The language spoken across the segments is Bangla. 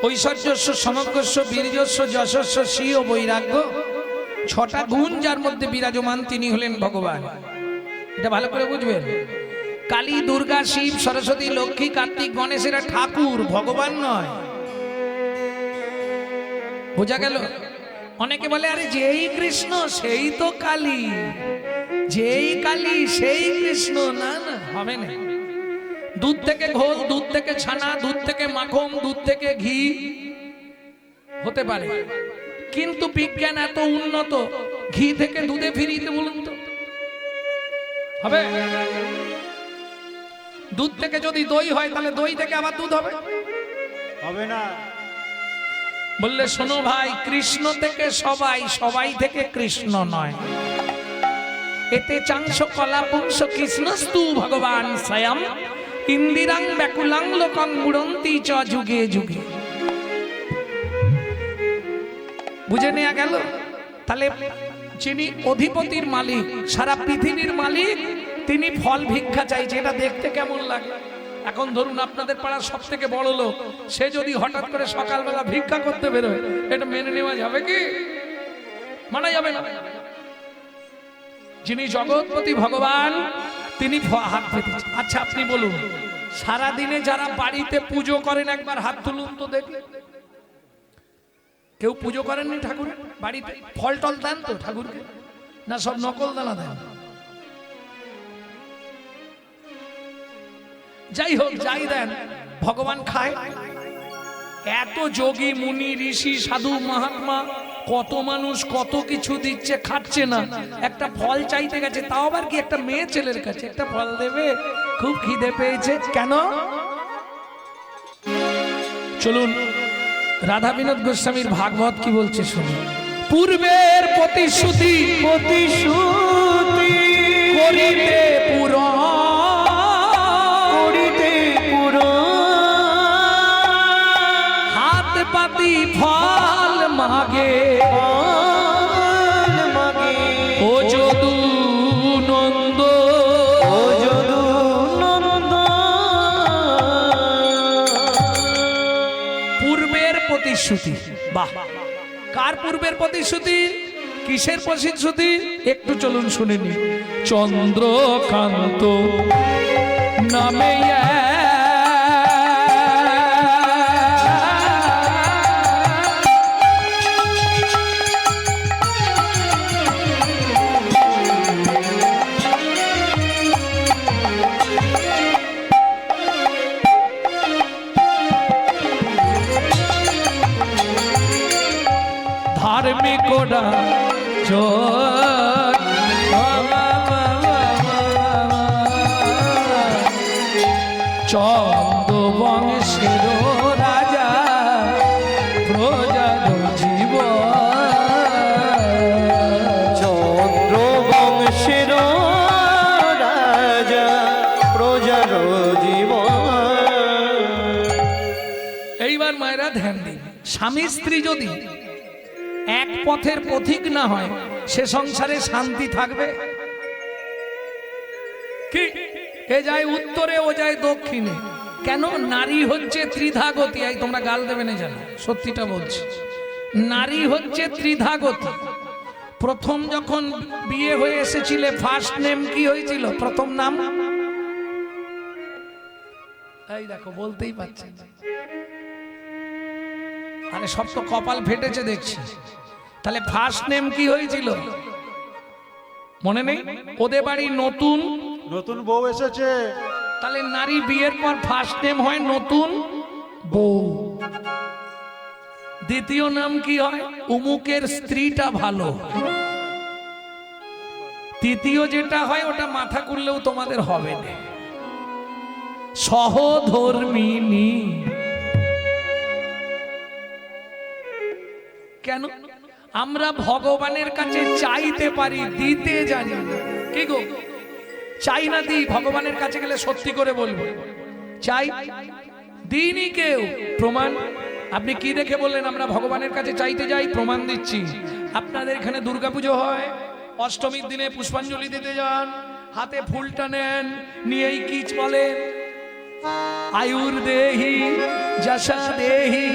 ঐশ্বর্যস্য সমগ্রস্য বীর্যস্য যশস্য শ্রী বৈরাগ্য, ছটা গুণ যার মধ্যে বিরাজমান তিনি হলেন ভগবান। এটা ভালো করে বুঝবেন। কালী, দুর্গা, শিব, সরস্বতী, লক্ষ্মী, কার্তিক, গণেশ এরা ঠাকুর, ভগবান নয়। বোঝা গেল? অনেকে বলে আরে যেই কৃষ্ণ সেই তো কালী, যেই কালী সেই কৃষ্ণ। না না, হবে না। দুধ থেকে ঘোল, দুধ থেকে ছানা, দুধ থেকে মাখন, দুধ থেকে ঘি হতে পারে, কিন্তু বিজ্ঞান এত উন্নত, ঘি থেকে দুধে ফিরিয়ে বলুন তো হবে? দুধ থেকে যদি দই হয় তাহলে দই থেকে আবার দুধ হবে? হবে না। বললে শোনো ভাই, কৃষ্ণ থেকে সবাই, সবাই থেকে কৃষ্ণ নয়। এতে চাংশ কলা পুংস কৃষ্ণস্তু ভগবান স্বয়ং ইন্দিরাং ব্যাকুলাং লোকং মুড়ন্তি চ যুগে যুগে। বুঝে নেওয়া গেল? তাহলে যিনি অধিপতির মালিক, সারা পৃথিবীর মালিক, তিনি ফল ভিক্ষা চাইছে। এটা দেখতে কেমন লাগে? এখন ধরুন আপনাদের পাড়ার সব থেকে বড় লোক, সে যদি হঠাৎ করে সকালবেলা ভিক্ষা করতে বেরোয়, এটা মেনে নেওয়া যাবে কি? মানা যাবে না। যিনি জগৎপতি ভগবান, তিনি হাত পেতেছেন। আচ্ছা আপনি বলুন, সারা দিনে যারা বাড়িতে পুজো করেন একবার হাত তুলুন তো দেখি। কেউ পুজো করেননি ঠাকুর বাড়িতে? ফল টল দেন তো ঠাকুরকে, না সব নকল দানা দেন? যাই হোক, যাই দেন, ভগবান খায়। এত যোগী মুনি ঋষি সাধু মহাত্মা, কত মানুষ কত কিছু দিচ্ছে, খাচ্ছে না। একটা ফল চাইতে গেছে, তাও আবার কি একটা মেয়ে ছেলের কাছে, একটা ফল দেবে, খুব খিদে পেয়েছে। কেন? চলুন রাধা বিনোদ গোস্বামীর ভাগবত কি বলছে শুনুন। পূর্বের প্রতিশ্রুতি করিতে পূরণ, হাত পাতি ফল মাগে, ও যদু নন্দ, পূর্বের প্রতিশ্রুতি। বাহ! কার পূর্বের প্রতিশ্রুতি? কিসের প্রতিশ্রুতি? একটু চলুন শুনে নি। চন্দ্রকান্ত নামে ধার্মিকরা চন্দ্র বংশের রাজা প্রজার জীব, চন্দ্র বংশের রাজা প্রজার জীবন। এইবার মায়েরা ধ্যান দিন, স্বামী স্ত্রী যদি এক পথের পথিক না হয়, সে সংসারে শান্তি থাকবে কি? এ যায় উত্তরে, ও যায় দক্ষিণে। কেন? নারী হচ্ছে ত্রিধাগতী। এই তোমরা গাল দেবে না জানো, সত্যিটা বলছি। নারী হচ্ছে ত্রিধাগতী। প্রথম যখন বিয়ে হয়ে এসেছিলে, ফার্স্ট নেম কি হয়েছিল? প্রথম নাম? এই দেখো, বলতেই পারছেন। আরে সব তো কপাল ফেটেছে দেখছি। তাহলে ফার্স্ট নেম কি হয়েছিল মনে নেই? ওদের বাড়ি নতুন নতুন বউ এসেছে, তাহলে নারী বিয়ের পর ফার্স্ট নেম হয় নতুন বউ। দ্বিতীয় নাম কি হয়? উমুকের স্ত্রীটা ভালো। তৃতীয় যেটা হয়, ওটা মাথা করলেও তোমাদের হবে না, সহধর্মিনী। কেন? আমরা ভগবানের কাছে চাইতে পারি, দিতে জানি না। কি গো, চাই না দিই? ভগবানের কাছে গেলে সত্যি করে বলবো চাই, দিইনি কেউ। প্রমাণ? আপনি কি দেখে বললেন আমরা ভগবানের কাছে চাইতে যাই? প্রমাণ দিচ্ছি। আপনাদের এখানে দুর্গাপুজো হয়, অষ্টমীর দিনে পুষ্পাঞ্জলি দিতে যান, হাতে ফুলটা নেন, নিয়েই কি বলে? আয়ুর দেহি যশা দেহি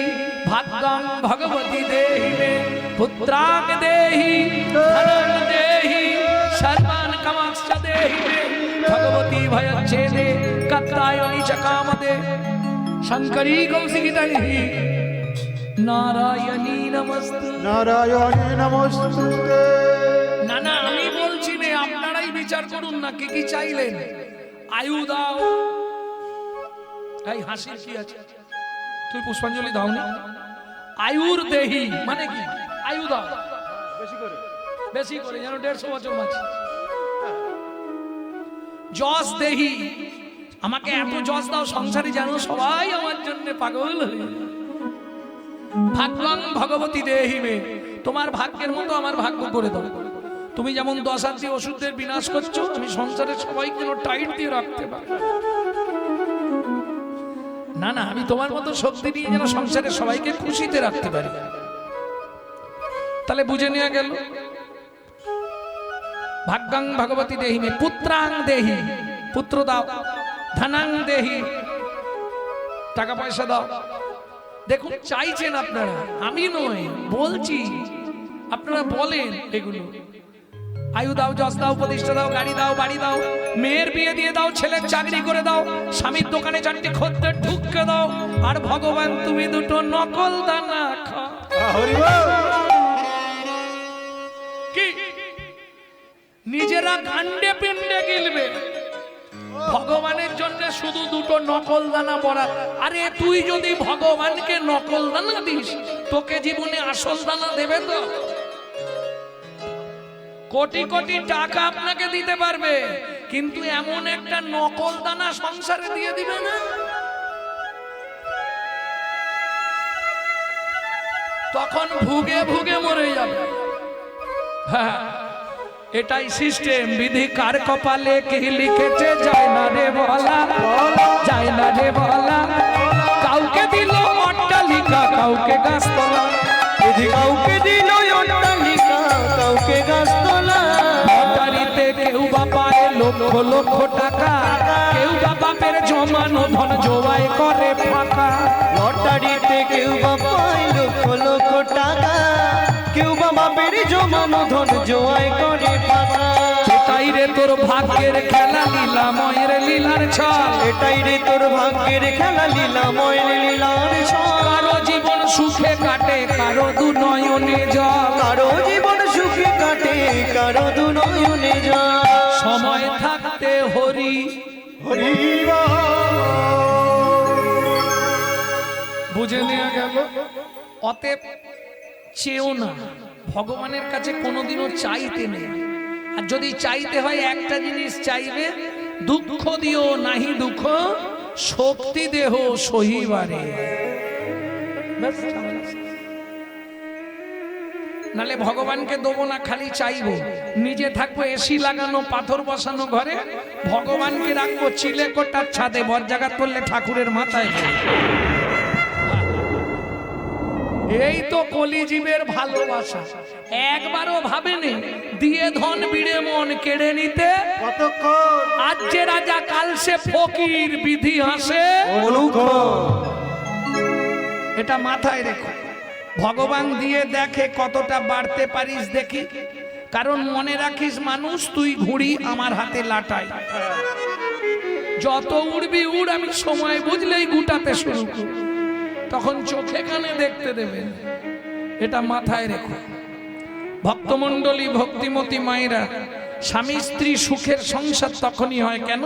ভাগ্যং ভগবতী দেহি মে পুত্রাক দেহি ধনং দেহি সর্বান কামাংশ্চ দেহি মে ভগবতী ভয়চ্ছেদে কাত্যায়নি চ কামদে শঙ্করী কৌশিকিতৈঃ নারায়ণী নমস্তে। নারায়ণী নমস্তুতে। না না, আমি বলছি না, আপনারাই বিচার করুন না কি কি চাইলেন। আয়ু দাও, এই হাসির কি আছে? তুই পুষ্পাঞ্জলি দাও না। আয়ুর দেহি মানে কি? আয়ু দাও বেশি করে, যেন 150 বছর বাঁচি। যশ দেহি, আমাকে এত যশ দাও সংসারে যেন সবাই আমার জন্য পাগল হয়ে যায়। ভাগ্যং ভগবতী দেহি মে, তোমার ভাগ্যের মতো আমার ভাগ্য করে দাও। তুমি যেমন 10 হাত দিয়ে ওষুধের বিনাশ করছো, আমি সংসারের সবাইকে যেন টাইট দিয়ে রাখতে পারি। না না, আমি তোমার মতো শক্তি নিয়ে যেন সংসারের সবাইকে খুশিতে রাখতে পারি। তাহলে বুঝে নেওয়া গেল ভাগ্যং ভগবতী দেহি মে পুত্রাং দেহি, পুত্র দাও। ধনাং দেহি, টাকা পয়সা দাও। দেখুন চাইছেন আপনারা, আমি নয় বলছি, আপনারা বলেন এগুলো। আয়ু দাও, যশ দাও, প্রতিষ্ঠা দাও, গাড়ি দাও, বাড়ি দাও, মেয়ের বিয়ে দিয়ে দাও, ছেলের চাকরি করে দাও, স্বামীর দোকানে 4টি খদ্দের ঢুকে দাও, আর ভগবান তুমি 2টো নকল দানা খাও। কি নিজেরা গান্ডে পিণ্ডে গিলবে, ভগবানের জন্য শুধু 2টো নকল দানা পড়া। আরে তুই যদি ভগবানকে নকল দানা দিস, তোকে জীবনে আসল দানা দেবে তো? কোটি কোটি টাকা আপনাকে দিতে পারবে, কিন্তু এমন একটা নকল দানা সংসারে দিয়ে দিবে না, তখন ভুগে ভুগে মরে যাবে। হ্যাঁ, এটাই সিস্টেম। বিধি কার কপালে কি লিখেছে যায় না রে বলা, যায় না রে বলা। কাউকে দিল অট্টালিকা, কাউকে গাছতলা। বিধি কাউকে দিল অট্টালিকা, কাউকে গাছতলা। লটারিতে কেউ বা পায় লক্ষ লক্ষ টাকা, কেউ বা বাপের জমানো ধন জোয়াই করে ফাঁকা। লটারিতে কেউ বা পায় লক্ষ লক্ষ টাকা, কেউ বা বাপের জমানো ধন জোয়াই করে ফাঁকা। এটাই রে তোর ভাগ্যের খেলা, লীলাময়ের লীলার ছল। এটাই রে তোর ভাগ্যের খেলা, লীলাময়ের লীলার ছল। কারো জীবন সুখে কাটে, কারো দু নয়নে জল। কারো জীবন সুখে কাটে, কারো দু নয়নে জল। সময় থাকতে হরি হরি বুঝে নেওয়া গেল। অতএব চেও না, ভগবানের কাছে কোনোদিনও চাইতে নেই। আর যদি চাইতে হয় একটা জিনিস চাইবে, দুঃখ দিও নাহি দুঃখ শক্তি দেহ সহিবারে। নালে ভগবানকে দেবো না, খালি চাইবো। নিজে থাকবো এসি লাগানো, পাথর বসানো ঘরে, ভগবানকে রাখবো চিলে কোটার ছাদে, বরজাগাত করলে ঠাকুরের মাথায়। এই তো কলিজীবের ভালোবাসা। একবারও ভাবেনি দিয়ে ধন বিড়ে মন কেড়ে নিতে। কতক্ষণ আজ যে রাজা কাল সে ফকির, বিধি হাসে। এটা মাথায় রেখো। ভগবান দিয়ে দেখে কতটা বাড়তে পারিস দেখি। কারণ মনে রাখিস মানুষ, তুই ঘুড়ি আমার হাতে লাটাই। যত উড়বি উড়, আমি সময় বুঝলেই গুটাতে শুরু করব, তখন চোখে কানে দেখতে দেবেন। এটা মাথায় রেখো। ভক্তমণ্ডলী, ভক্তিমতী মায়েরা, স্বামী স্ত্রী সুখের সংসার তখনই হয় কেন?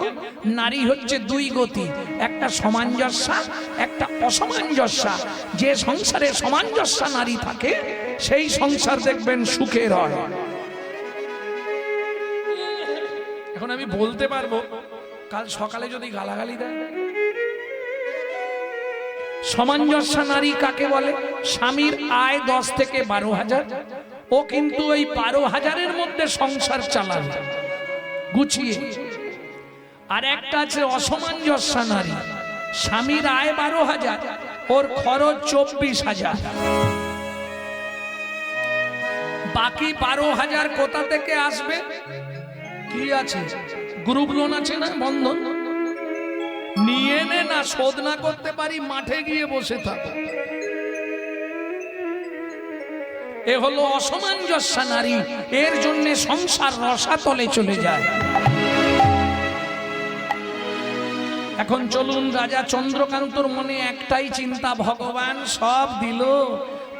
নারী হচ্ছে 2 গতি, একটা সমাঞ্জস্যা, একটা অসমাঞ্জস্যা। যে সংসারে সমাঞ্জস্যা নারী থাকে, সেই সংসার দেখবেন সুখের হয়। এখন আমি বলতে পারবো, কাল সকালে যদি গালাগালি দেয়। সমাঞ্জস্যা নারী কাকে বলে? স্বামীর আয় 10 থেকে 12,000, ও কিন্তু ওই 12,000-এর মধ্যে সংসার চালায় গুছিয়ে। আর একটা আছে অসমাঞ্জস্যা নারী, স্বামীর আয় 12,000, ওর খরচ 24,000। বাকি 12,000 কোথা থেকে আসবে? কি আছে? গ্রুপ লোন আছে না, বন্ধন নিয়ে নে না, শোধ না করতে পারি মাঠে গিয়ে বসে থাকো। এ হলো অসামঞ্জস্য নারী, এর জন্য সংসার রসাতলে চলে যায়। এখন চলুন, রাজা চন্দ্রকান্তর মনে একটাই চিন্তা, ভগবান সব দিল,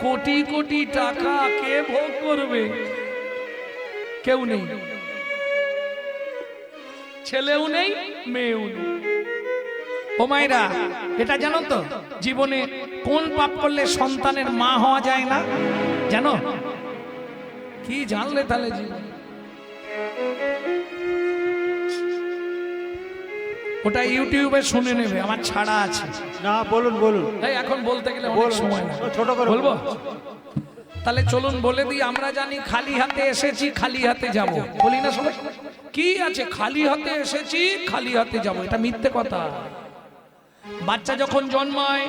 কোটি কোটি টাকা কে ভোগ করবে? কেউ নেই, ছেলেও নেই, মেয়েও নেই। ও মায়েরা, এটা জানো তো জীবনে কোন পাপ করলে সন্তানের মা হওয়া যায় না? জানো কি? জানলে তাহলে জীবন ওটা ইউটিউবে শুনে নেবে, আমার ছাড়া আছে। না বলুন বলুন, এই এখন বলতে গেলে অনেক সময় না, ছোট করে বলবো। তাহলে চলুন বলে দিই, আমরা জানি খালি হাতে এসেছি, খালি হাতে যাব, বলি না সবাই? কি আছে, খালি হাতে এসেছি, খালি হাতে যাব, এটা মিথ্যে কথা। বাচ্চা যখন জন্মায়,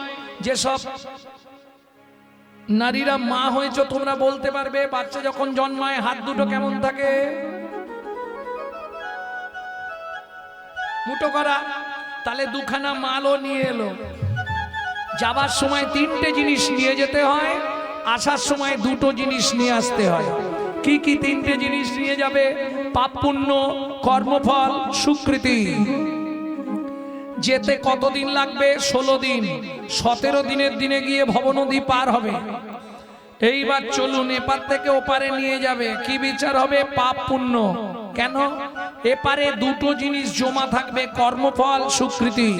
যেসব নারীরা মা হয়েছে তোমরা বলতে পারবে, বাচ্চা যখন জন্মায় হাত দুটো কেমন থাকে? মুঠো করা। তাহলে দুখানা মালও নিয়ে এলো, যাবার সময় তিনটে জিনিস নিয়ে যেতে হয়, আসার সময় দুটো জিনিস নিয়ে আসতে হয়। কি কি তিনটে জিনিস নিয়ে যাবে? পাপ পুণ্য, কর্মফল, স্বীকৃতি। যেতে কতদিন লাগবে? 16 দিন। 17 দিনের দিনে গিয়ে ভবনদী পার হবে। এইবার চলুন, এপার থেকে ওপারে নিয়ে যাবে, কি বিচার হবে? পাপ পুণ্য। কেন? এপারে দুটো জিনিস জমা থাকবে, কর্মফল, স্বীকৃতি।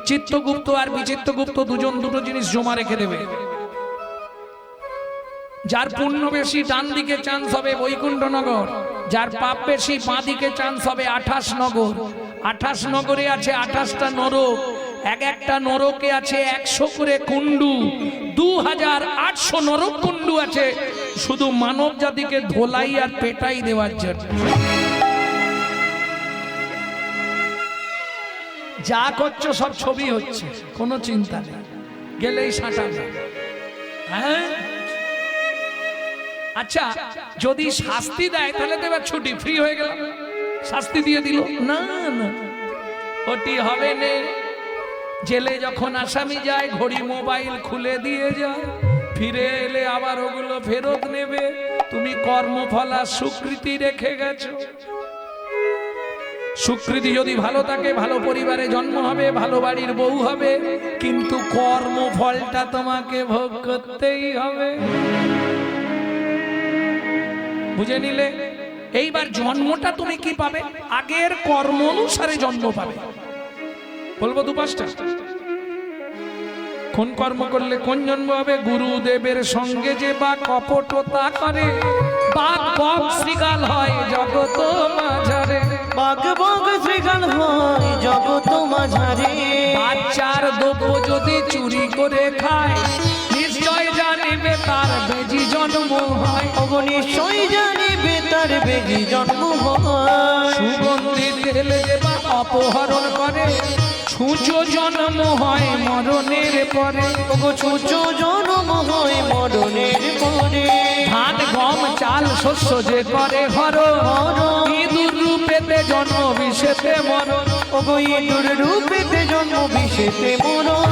চিত্তগুপ্ত আর বিচিত্রগুপ্ত দুজন দুটো জিনিস জমা রেখে দেবে। যার পুণ্য বেশি ডান দিকে চান্স হবে বৈকুণ্ঠনগর, যার পাপ বেশি বাঁ দিকে চান্স হবে 28 নগর। 28 নগরে আছে 28টা নরক, এক একটা নরকে আছে 100 করে কুণ্ডু, 2800 নরক কুণ্ডু আছে শুধু মানব জাতিকে ধোলাই আর পেটাই দেওয়ার জন্য। যা করছো সব ছবি হচ্ছে, কোনো চিন্তা নেই, গেলেই সাঁটাবে। হ্যাঁ, আচ্ছা যদি শাস্তি দেয় তাহলে তো এবার ছুটি, ফ্রি হয়ে গেল, শাস্তি দিয়ে দিল না, না ওটি হবে না। জেলে যখন আসামি যায়, ঘড়ি মোবাইল খুলে দিয়ে যায়, ফিরে এলে আবার ওগুলো ফেরত নেবে। তুমি কর্মফল আর স্বীকৃতি রেখে গেছো। স্বীকৃতি যদি ভালো থাকে, ভালো পরিবারে জন্ম হবে, ভালো বাড়ির বউ হবে, কিন্তু কর্মফলটা তোমাকে ভোগ করতেই হবে। বুঝে নিলে? এইবার জন্মটা তুমি কি পাবে? আগের কর্ম অনুসারে জন্ম পাবে। বলবো 2-5টা। কোন কর্ম করলে কোন জন্ম হবে? গুরুদেবের সঙ্গে যে বা কপটতা করে, বাঘ বক শ্রীগাল হয় জগত মাঝারে। বাঘ বক শ্রীগাল হয় জগত মাঝারে। বাচ্চার দ্রব্য যদি চুরি করে খায়, নিশ্চয় জানিবে তার বেজি জন্ম হয়। নিশ্চয় জানিবে তার বেজি জন্ম হয়। সুগন্ধি তেল যে বা অপহরণ করে, ছুঁচো জন্ম হয় মরণের পরে। ছুঁচো জন্ম হয় মরণের পরে। ধান গম চাল শস্য যে করে হরণ, ইঁদুর রূপেতে জন্ম বিষেতে মরণ। ইঁদুর রূপেতে জন্ম বিষেতে মরণ।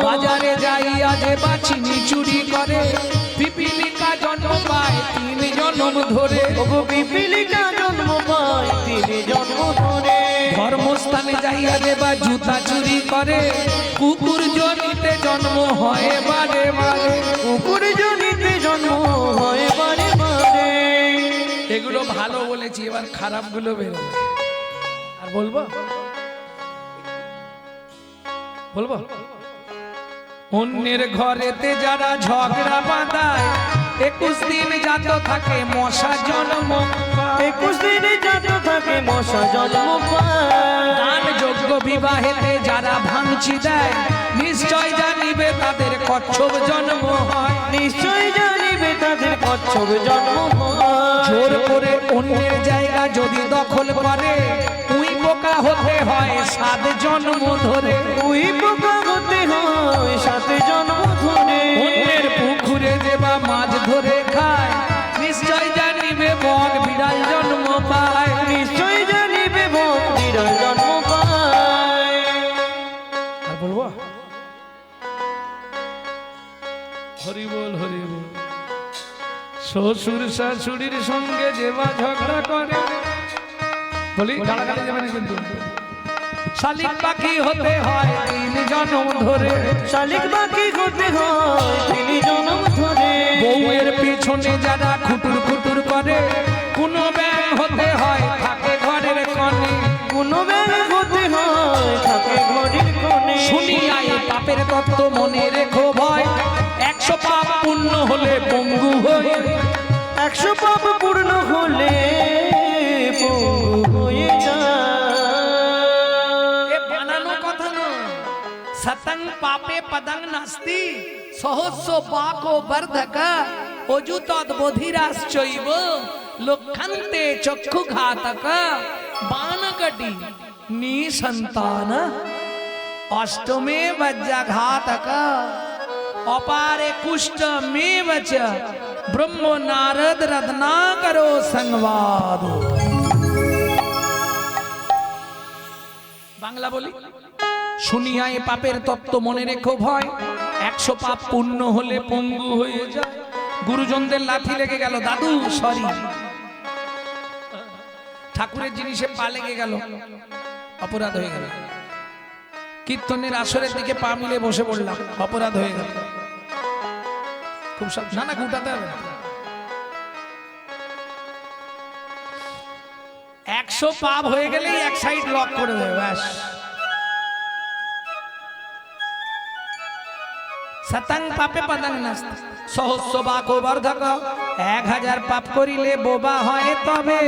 বাজারে যাইয়া যে বা চিনি চুরি করে, পিপিলিকা জন্ম পায় 3 জন্ম ধরে। পিপিলিকা জন্ম পায় 3 জন্ম ধরে। ধর্মস্থানে যাইয়া যে বা জুতা চুরি করে, কুকুর জনিতে জন্ম হয় বারে বারে। কুকুর জনিতে জন্ম হয় বারে বারে। এগুলো ভালো বলেছি, এবার খারাপ গুলো বেরোবে। আর বলবো বলবো অন্যের ঘরেতে যারা ঝগড়া বাঁধায়, 21 দিন জাত থাকে মশা জন্ম। 21 দিন জাত থাকে মশা জন্ম পায়। দান যোগ্য বিবাহেতে যারা ভাঙচি দেয়, নিশ্চয় জানিবে তাদের কচ্ছপ জন্ম হয়। নিশ্চয় জানিবে তাদের কচ্ছপ জন্ম হয়। জোর করে অন্যের জায়গা যদি দখল করে, উই পোকা হতে হয় 7 জন্ম ধরে। উই পোকা হতে হয় 7 জন্ম ধরে। অন্যের পুকুরে যে বা মাছ ধরে খায়, নিশ্চয় জানিবে বক বিড়াল জন্ম পায়। নিশ্চয় জানিবে বক বিড়াল জন্ম পায়। আর বলবো হরি বল হরি বল। শ্বশুর শাশুড়ির সঙ্গে যে বা ঝগড়া করে, বলি গালাগালি দেবে না কিন্তু। শালিক পাখি হতে হয় 3 জন্ম ধরে, শালিক বাকি হতে হয় 3 জন্ম ধরে। বউয়ের পিছনে যারা খুটুর খুটুর করে, কোনো ব্যাং হতে হয় থাকে ঘরের কোণে। কোনো ব্যাগ হতে হয় থাকে ঘরের কোণে। শুনিয়া এই পাপের তত্ত্ব মনে রেখো ভয়, 100 পাপ পূর্ণ হলে পঙ্গু হয়ে, 100 পাপ পূর্ণ হলে পঙ্গু হয়ে যায়। এ বানানো কথা নয়। সতং পাপে পদং নাস্তি, সহস্র পাকো বর্ধক, অযুতদ বধিরাশ্চৈব, লক্ষন্তে চক্ষু ঘাতক, বানকটি নিসন্তান, অষ্টমে বজ্রঘাতক, অপারে কুষ্ঠমেव च, ব্রহ্ম নারদ রত্নাকরো সংবাদ। বাংলা বলি, শুনিয়া এ পাপের তত্ত্ব মনে রেখো ভয়, 100 পাপ পূর্ণ হলে পঙ্গু হয়ে যায়। গুরুজনদের লাথি লেগে গেল, দাদু সরি। ঠাকুরের জিনিসে পা লেগে গেল, অপরাধ হয়ে গেল। কীর্তনের আসরের দিকে পা মিলে বসে পড়লাম, অপরাধ হয়ে গেল। খুব না না গুটাতে হবে না। 100 পাপ হয়ে গেলেই এক সাইড লক করে দেবে, ব্যাস। শতং পাপে পদং নাস্তি, সহস্র বাকো বর্ধক, 1000 পাপ করিলে বোবা হয় তবে,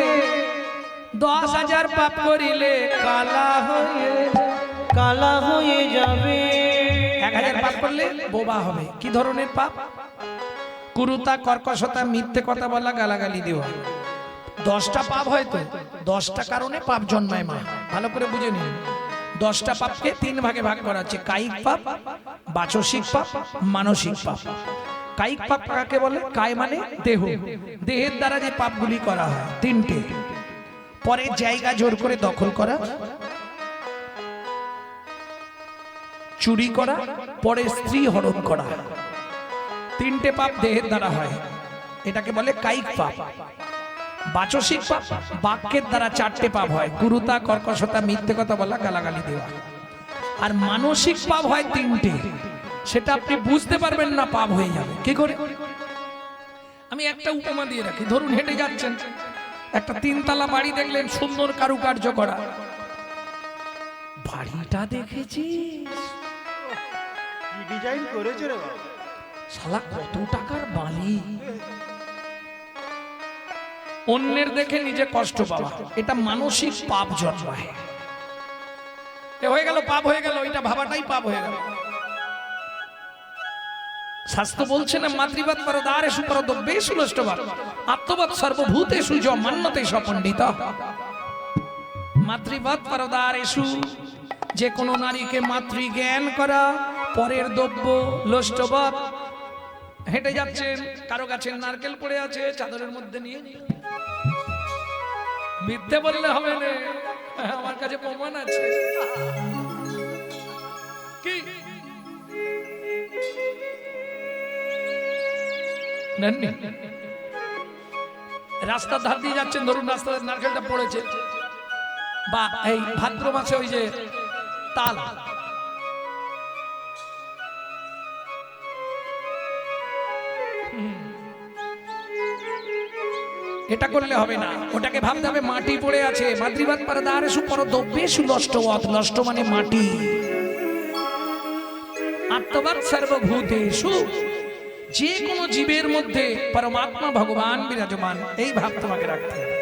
10,000 পাপ করিলে কালা হয়ে, কালা হয়ে যাবে। 1000 পাপ করলে বোবা হবে। কি ধরনের পাপ? কুরুতা, কর্কশতা, মিথ্যে কথা বলা, গালাগালি দেওয়া। 10টা পাপ হয়তো, 10টা কারণে পাপ জন্মায়। মা ভালো করে বুঝে নিন, 10টা পাপকে 3 ভাগে ভাগ করা আছে: কায়িক পাপ, বাচসিক পাপ, মানসিক পাপ। কায়িক পাপ কাকে বলে? কায় মানে দেহ, দেহের দ্বারা যে পাপগুলি করা হয় 3টে। পরে জায়গা জোর করে দখল করা, চুরি করা, পরে স্ত্রী হরণ করা। 3টে পাপ দেহের দ্বারা হয়, এটাকে বলে কায়িক পাপ। বাচসিক পাপ, বাক্যের দ্বারা 4টে পাপ হয়: কুরুতা, কর্কশতা, মিথ্যে কথা বলা, গালাগালি দেওয়া। আর মানসিক পাপ হয় 3টে, সেটা আপনি বুঝতে পারবেন না, পাপ হয়ে যাবে। কি করে? আমি একটা উপমা দিয়ে রাখি। ধরুন হেঁটে যাচ্ছেন, একটা 3 তলা বাড়ি দেখলেন, সুন্দর কারুকার্য করা। বাড়িটা দেখেছিস? কি ডিজাইন করেছে রে বাবা? শালা কত টাকার মালিক। অন্যের দেখে নিজে কষ্ট পাওয়া, এটা মানসিক পাপ জন্মায়। এ হয়ে গেল, পাপ হয়ে গেল, এটা ভাবাটাই পাপ হয়ে গেল। শাস্ত্র বলছে না, মাতৃবাদ পরদারেষু পরদ্রব্যেষু নষ্টবাদ, আত্মবাদ সর্বভূতেষু য মান্যতে স পণ্ডিত। মাতৃবাদ পরদারেষু, যে কোনো নারীকে মাতৃ জ্ঞান করা, পরের দ্রব্য লষ্টবাদ। হেঁটে যাচ্ছেন, কারো গাছের নারকেল পড়ে আছে, চাদরের মধ্যে নিয়ে মিথ্যে বললে হবে না, আমার কাছে প্রমাণ আছে। কি রাস্তার ধার দিয়ে যাচ্ছেন, ধরুন রাস্তায় নারকেলটা পড়েছে, বা এই ভাদ্র মাসে ওই যে তাল, এটা করলে হবে না, ওটাকে ভাবতে হবে মাটি পড়ে আছে। মাতৃবাদ পরদারেষু পরদ্রব্যেষু নষ্টবাদ, নষ্ট মানে মাটি। আত্মবাদ সর্বভূতেষু, যে কোনো জীবের মধ্যে পরমাত্মা ভগবান বিরাজমান, এই ভাব তোমাকে রাখতে হবে।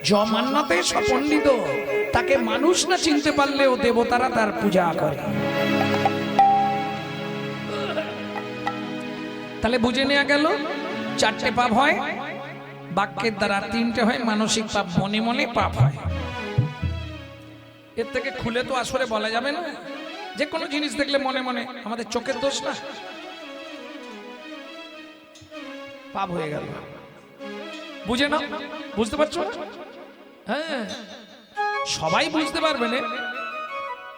য মান্যতে স পণ্ডিত, তাকে মানুষ না চিনতে পারলেও দেবতারা তার পূজা করে। তাহলে বুঝে নেওয়া গেল, 4টে পাপ হয় বাক্যের দ্বারা, 3টে হয় মানসিক পাপ, মনে মনে পাপ হয়। এর থেকে খুলে তো আসলে বলা যাবে না। যে কোনো জিনিস দেখলে মনে মনে, আমাদের চোখের দোষ না, পাপ হয়ে গেল। বুঝে না? বুঝতে পারছো? হ্যাঁ, সবাই বুঝতে পারবে না,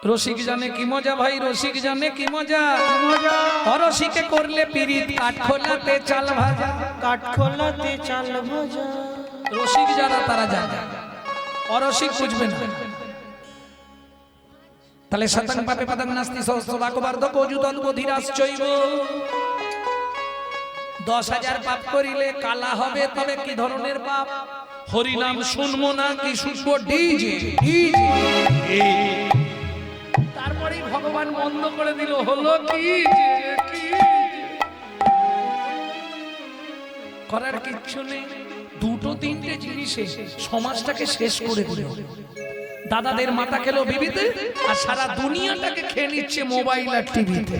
রসিক জানে কি মজা ভাই, রসিক জানে কি মজা। মজা অরসিকে করলে পিরিত, কাঠখোলাতে চাল ভাজা। কাঠখোলাতে চাল ভাজা। রসিক যারা তারা জানে, অরসিক বুঝবে না। তাহলে শতং পাপে পদং নাস্তি সহস্রবাকবর্ধক অযুতং বধিরাশ্চৈব। 10,000 পাপ করিলে কালা হবে, তবে কি ধরনের পাপ? হরিনাম শুনবো না কি শুনবো? DJ DJ. তারপরেই ভগবান বন্ধ করে দিল, হলো কি যে কি করার কিচ্ছু নেই। দুটো তিনটে জিনিসে সমাজটাকে শেষ করে দিল। দাদাদের মাথা খেলো বিবিতে, আর সারা দুনিয়াটাকে খেয়ে নিচ্ছে মোবাইল আর টিভিতে।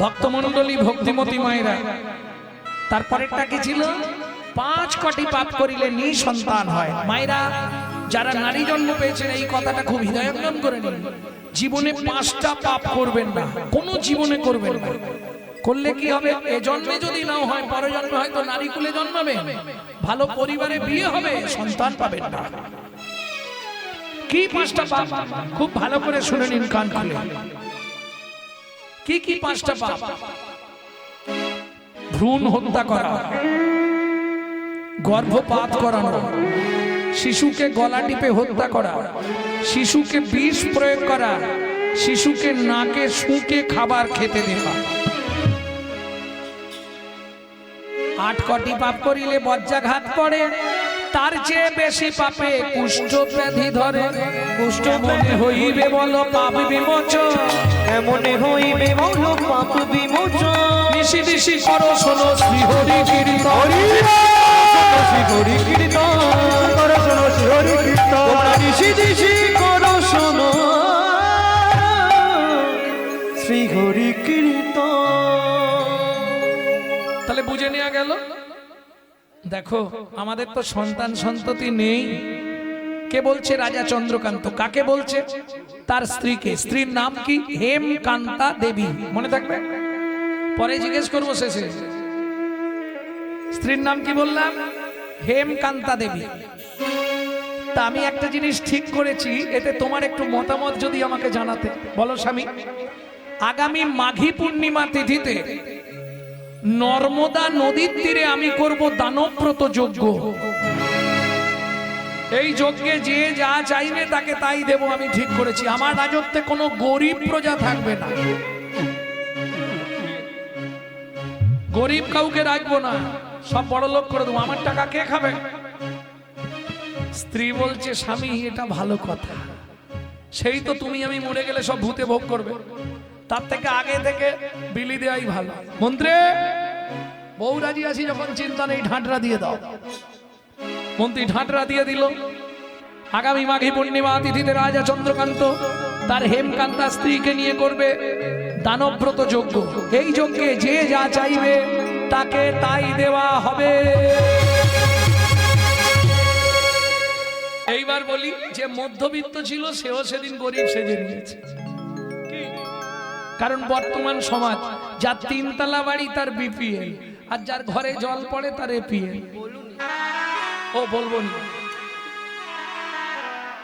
ভক্তমণ্ডলী, ভক্তিমতী মায়েরা, তারপরেরটা কি ছিল? 5 কোটি পাপ করিলে নিঃসন্তান হয়। মায়েরা যারা নারী জন্ম পেয়েছেন, এই কথাটা খুব হৃদয়ঙ্গম করে নিন। জীবনে 5টা পাপ করবেন না, কোনো জীবনে করবেন না। করলে কি হবে? এ জন্মে যদি নাও হয়, পরের জন্মে হয়তো নারী কুলে জন্মাবেন, ভালো পরিবারে বিয়ে হবে, সন্তান পাবেন না। কি 5টা পাপ? খুব ভালো করে শুনে নিন কান খুলে। কি কি 5টা পাপ? ভ্রূণ হত্যা করা, গর্ভপাত করানো, শিশুকে গলা টিপে হত্যা করা, শিশুকে বিষ প্রয়োগ করা, শিশুকে নাকে শুঁকে খাবার খেতে দেওয়া। 8 কোটি পাপ করিলে বজ্রাঘাত পড়ে, তার চেয়ে বেশি পাপে কুষ্ঠ ব্যাধি ধরে। কুষ্ঠ মনে হইবে বলো পাপ বিমোচন, এমনে হইবে বলো পাপ বিমোচন। নিশি নিশি করো শোনো শ্রী হরি কীর্তন, শ্রী হরি কীর্তন করো শোনো, শ্রী হরি কীর্তন তোমরা নিশি নিশি করো শোনো, শ্রী হরি কীর্তন। তাহলে বুঝে নেওয়া গেল। দেখো আমাদের তো সন্তান সন্ততি নেই। কে বলছে? রাজা চন্দ্রকান্ত। কাকে বলছে? তার স্ত্রীকে। স্ত্রীর নাম কি? হেমকান্তা দেবী। মনে থাকবে, পরে জিজ্ঞেস করবো শেষে। স্ত্রীর নাম কি বললাম? হেমকান্তা দেবী। তা আমি একটা জিনিস ঠিক করেছি, এতে তোমার একটু মতামত যদি আমাকে জানাতে। বলো স্বামী। আগামী মাঘী পূর্ণিমা তিথিতে নর্মদা নদীর তীরে আমি করব দানব্রত যজ্ঞ। এই যজ্ঞে যে যা চাইবে তাকে তাই দেব, আমি ঠিক করেছি। আমার রাজত্বে কোনো গরিব প্রজা থাকবে না, গরিব কাউকে রাখবো না, সব বড় লোক করে দেবো। আমার টাকা কে খাবে? স্ত্রী বলছে, স্বামী এটা ভালো কথা, সেই তো তুমি আমি মরে গেলে সব ভূতে ভোগ করবে, তার থেকে আগে থেকে বিলি দেওয়াই ভালো। মন্ত্রী, বউ রাজি আছি যখন, চিন্তা নেই, ঢাঁটরা দিয়ে দাও। মন্ত্রী ঢাঁটরা দিয়ে দিল। আগামী মাঘী পূর্ণিমা তিথিতে রাজা চন্দ্রকান্ত তার হেমকান্তা স্ত্রীকে নিয়ে করবে দানব্রত যজ্ঞ। এই যজ্ঞে যে যা চাইবে তাকে তাই দেওয়া হবে। এইবার বলি, যে মধ্যবিত্ত ছিল সেও সেদিন গরিব সেজে নিয়েছে। কারণ বর্তমান সমাজ, যার 3 তলা বাড়ি তার বিপিএল, আর যার ঘরে জল পড়ে তার এপিএল। ও বলবো না,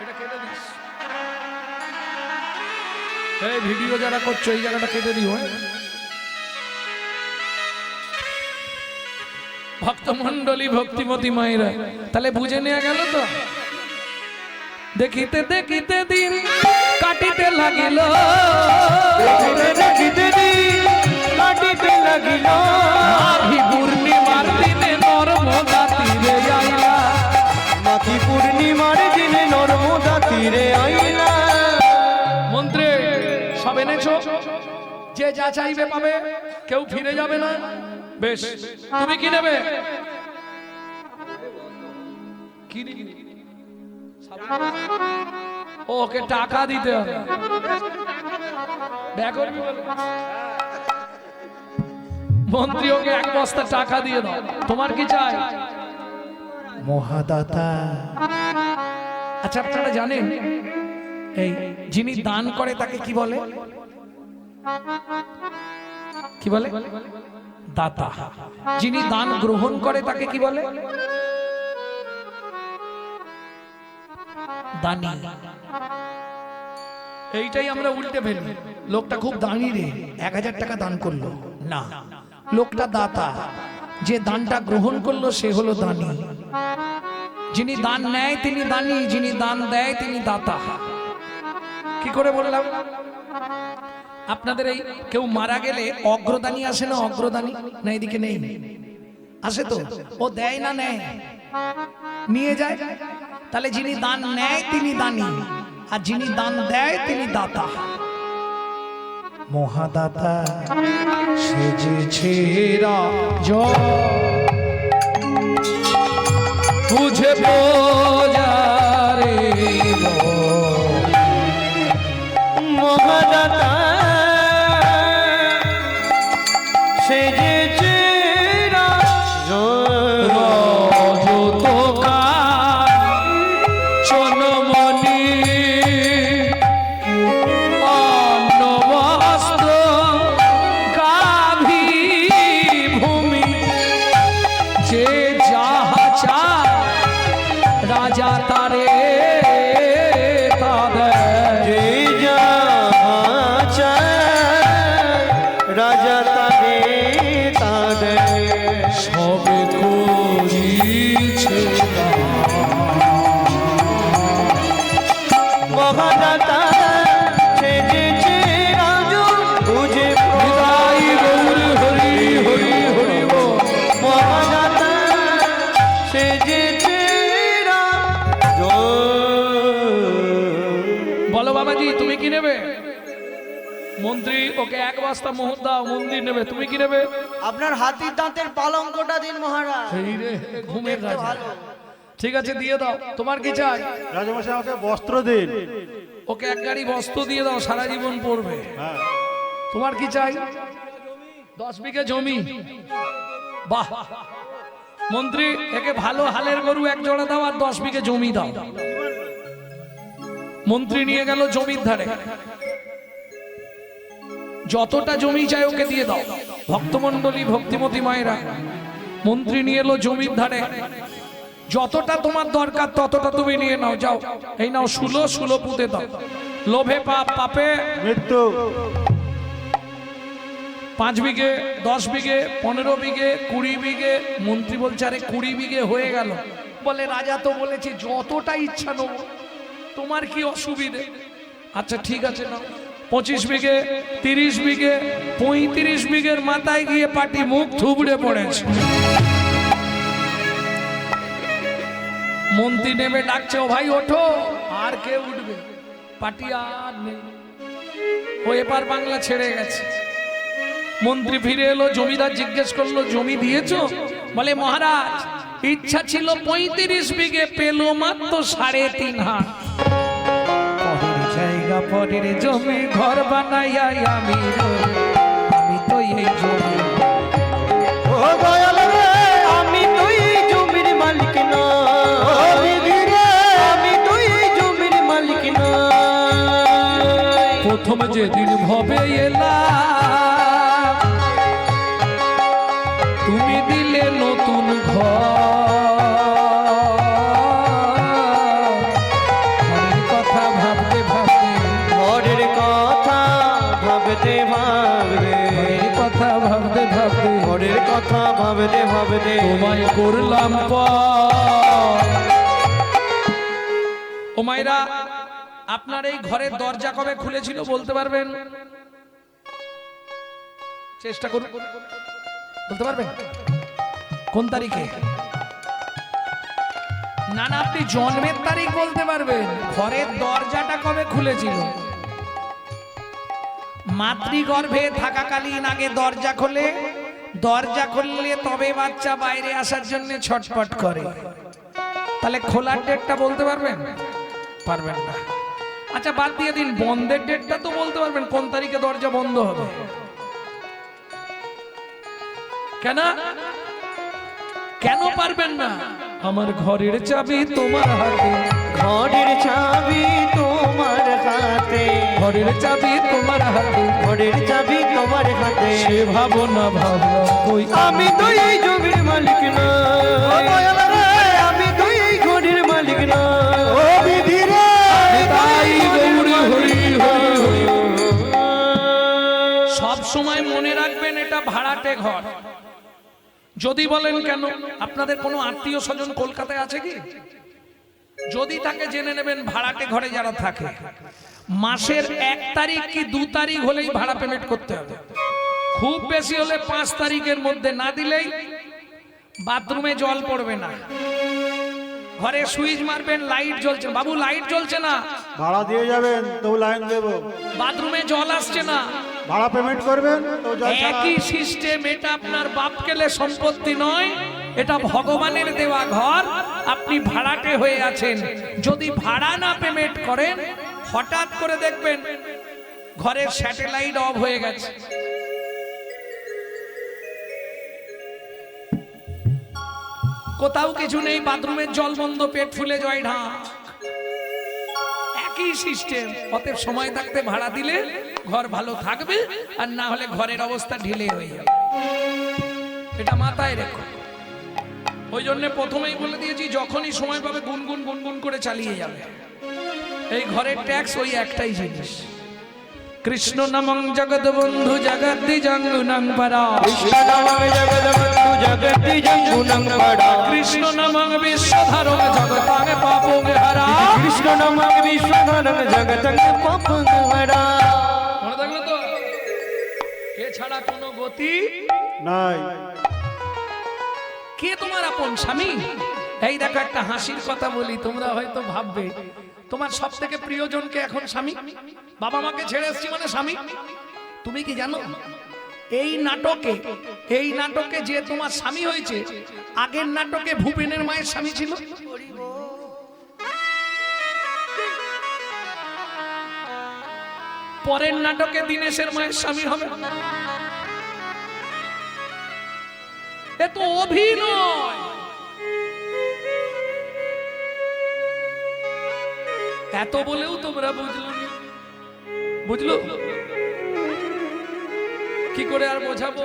এটা কেটে দিস। এই ভিডিও যারা করছো এই জায়গাটা কেটে দিও। ভক্তমণ্ডলী, ভক্তিমতী মায়েরা, তাহলে বুঝে নেওয়া গেল তো। দেখিতে দেখিতে দিন কাটিতে লাগিল, দেখিতে দেখিতে দিন কাটিতে লাগিল। মাঘী পূর্ণিমার দিনে নর্মদা তীরে আইলা, মাঘী পূর্ণিমার দিনে নর্মদা তীরে আইলা। মন্ত্রী সব এনেছো, যে যা চাইবে পাবে, কেউ ফিরে যাবে না। বেশ, তুমি কি নেবে? কি নিবি? ওকে টাকা দিতে হবে। মন্ত্রী ওকে 1 বস্তা টাকা দিয়ে দাও। তোমার কি চাই? মহাদাতা। আচ্ছা, আপনারা জানেন এই যিনি দান করে তাকে কি বলে? কি বলে? দাতা। যিনি দান গ্রহণ করে তাকে কি বলে? দানি। এইটাই আমরা উল্টে ফেলি, লোকটা খুব দানি রে, 1000 টাকা দান করলো না, লোকটা দাতা, যে দানটা গ্রহণ করলো সে হলো দানি। যিনি দান নেয় তিনি দানি, যিনি দান দেয় তিনি দাতা। কি করে বললাম? আপনাদের এই কেউ মারা গেলে অগ্রদানি আসে না? অগ্রদানি না এদিকে নেই? আসে তো? ও দেয় না নেয়? নিয়ে যায়। তাহলে যিনি দান নেয় তিনি দানি, আর যিনি দান দেয় তিনি দাতা। মহাদাতা সেজেছে বুঝে বোঝারে মহাদাতা সেজেছে রাজা তারে রাজা তারে তাদের সবে করিছে মহাদাতা সেজেছে রাজু বুঝে হরি হরি হরি হরি মহাদাতা সেজেছে রাজু। বলো বাবাজি তুমি কি নেবে? মন্ত্রী ওকে 1 বস্তা মোহর দাও, মন্দির নেবে। তুমি কি নেবে? আপনার হাতির দাঁতের পালঙ্কটা দিন মহারাজ। এই রে ঘুমের রাজা। ঠিক আছে দিয়ে দাও। তোমার কি চাই? রাজামশাই আমাকে বস্ত্র দিন। ওকে 1 গাড়ি বস্ত্র দিয়ে দাও, সারা জীবন পড়বে। হ্যাঁ। তোমার কি চাই? 10 বিঘে জমি। বাহ! মন্ত্রী একে ভালো হালের গরু 1 জোড়া দাও আর 10 বিঘে জমি দাও। মন্ত্রী নিয়ে গেল জমির ধারে, যতটা জমি চাই ওকে দিয়ে দাও। ভক্তমণ্ডলী ভক্তিমতী মায়েরা, মন্ত্রী নিয়ে এলো জমির ধারে, যতটা তোমার দরকার ততটা তুমি নিয়ে নাও, যাও। এই নাও শুলো পুঁতে দাও। লোভে পাপ, পাপে মৃত্যু। 5 বিঘে 10 বিঘে 15 বিঘে 20 বিঘে। মন্ত্রী বলছে আরে 20 বিঘে হয়ে গেল। বলে রাজা তো বলেছে যতটা ইচ্ছা নেব, তোমার কি অসুবিধে? আচ্ছা ঠিক আছে নাও। 25 বিঘে 30 বিঘে 35 বিঘের মাথায় গিয়ে পাটি মুখ থুবড়ে পড়েছে। মন্ত্রী নেমে ডাকছে ও ভাই ওঠো। আর কে উঠবে? পাটি আর নেই, ও এপার বাংলা ছেড়ে গেছে। মন্ত্রী ফিরে এলো, জমিদার জিজ্ঞেস করলো জমি দিয়েছো? বলে মহারাজ ইচ্ছা ছিল 35 বিঘে, পেল মাত্র 3.5 হাত। পরের জায়গা পরের জমি ঘর বানাইয়া আমি তো এই জমি। ও দয়াল রে আমি তো এই জমির মালিক না, আমি তো এই জমির মালিক না। প্রথম যেদিন ভবে এলাম তুমি দিলে নতুন ঘরের কথা ভাবতে ভাবতে, ঘরের কথা ভাবতে ভাবতে, ঘরের কথা ভাবতে ভাবতে, ঘরের কথা ভাবতে ভাবতে তোমায় করলাম ও মায়েরা। আপনার এই ঘরের দরজা কবে খুলেছিল বলতে পারবেন? চেষ্টা করুন, বলতে পারবেন কোন তারিখে? না না, আপনি জন্মের তারিখ বলতে পারবেন। ঘরের দরজাটা কবে খুলেছিল? মাতৃগর্ভে থাকাকালীন আগে দরজা খোলে, দরজা খুললে তবে বাচ্চা বাইরে আসার জন্য ছটফট করে। তাহলে খোলার ডেটটা বলতে পারবেন? পারবেন না। আচ্ছা বাদ দিয়ে দিন, বন্ধের ডেটটা তো বলতে পারবেন, কোন তারিখে দরজা বন্ধ হবে? কেন কেন পারবেন না? আমার ঘরের চাবি তোমার হাতে, ঘরের চাবি তোমার হাতে, ঘরের চাবি তোমার হাতে, ঘরের চাবি তোমার হাতে। সে ভাবো না ভাবলাম কই আমি তো এই জমির মালিক না, আমি তো এই ঘরের মালিক না। ও বিধি রে সময় মনে রাখবেন এটা ভাড়াটে ঘর। যদি বলেন কেন, আপনাদের কোনো আত্মীয় স্বজন কলকাতায় আছে কি? যদি তাকে জেনে নেবেন ভাড়াটে ঘরে যারা থাকে মাসের 1 তারিখ কি 2 তারিখ হলেই ভাড়া পেমেন্ট করতে হবে। খুব বেশি হলে 5 তারিখের মধ্যে না দিলেই বাথরুমে জল পড়বে না। ঘরে সুইচ মারবেন, লাইট জ্বলছে, বাবু লাইট জ্বলছে না, ভাড়া দিয়ে যাবেন তো লাইন দেবো। বাথরুমে জল আসছে না, ভাড়া পেমেন্ট করবেন তো জল ছাড়া। একই সিস্টেম। এটা আপনার বাপ কেলে সম্পত্তি নয়, এটা ভগবানের দেওয়া ঘর। আপনি ভাড়াটে হয়ে আছেন, যদি ভাড়া না পেমেন্ট করেন হঠাৎ করে দেখবেন ঘরের স্যাটেলাইট অফ হয়ে গেছে। কোথাও কিছু নেই, বাথরুমের জল বন্ধ, পেট ফুলে জয় ঢাক, একই সিস্টেম। অতএব সময় থাকতে ভাড়া দিলে ঘর ভালো থাকবে, আর না হলে ঘরের অবস্থা ঢিলে হয়ে যাবে। এটা মাথায় রেখো। ওই জন্য প্রথমেই বলে দিয়েছি, যখনই সময় পাবে গুনগুন গুনগুন করে চালিয়ে যাবে। এই ঘরের ট্যাক্স ওই একটাই জিনিস, কৃষ্ণ নামং জগৎ বন্ধু জগদ্দি জঙ্গুনং পরা, কৃষ্ণ নামং জগদ্বন্ধু জগতি জঙ্গুনং পরা, কৃষ্ণ নামং বিশ্বধরং জগতাং পাপং হরা। কৃষ্ণ নামং বিশ্বধরং জগতং পাপং হরা। মনে থাকলো তো? এছাড়া কোনো গতি নাই। কে তোমার আপন স্বামী? এই দেখো একটা হাসির কথা বলি, তোমরা হয়তো ভাববে তোমার সব থেকে প্রিয়জনকে এখন স্বামী। বাবা মাকে ছেড়ে এসছি মানে স্বামী। তুমি কি জানো এই নাটকে যে তোমার স্বামী হয়েছে, আগের নাটকে ভূপেনের মায়ের স্বামী ছিল। পরের নাটকে দীনেশের মায়ের স্বামী হবে। এ তো অভিনয়। এত বলেও তোমরা বুঝলো কি করে আর বোঝাবো?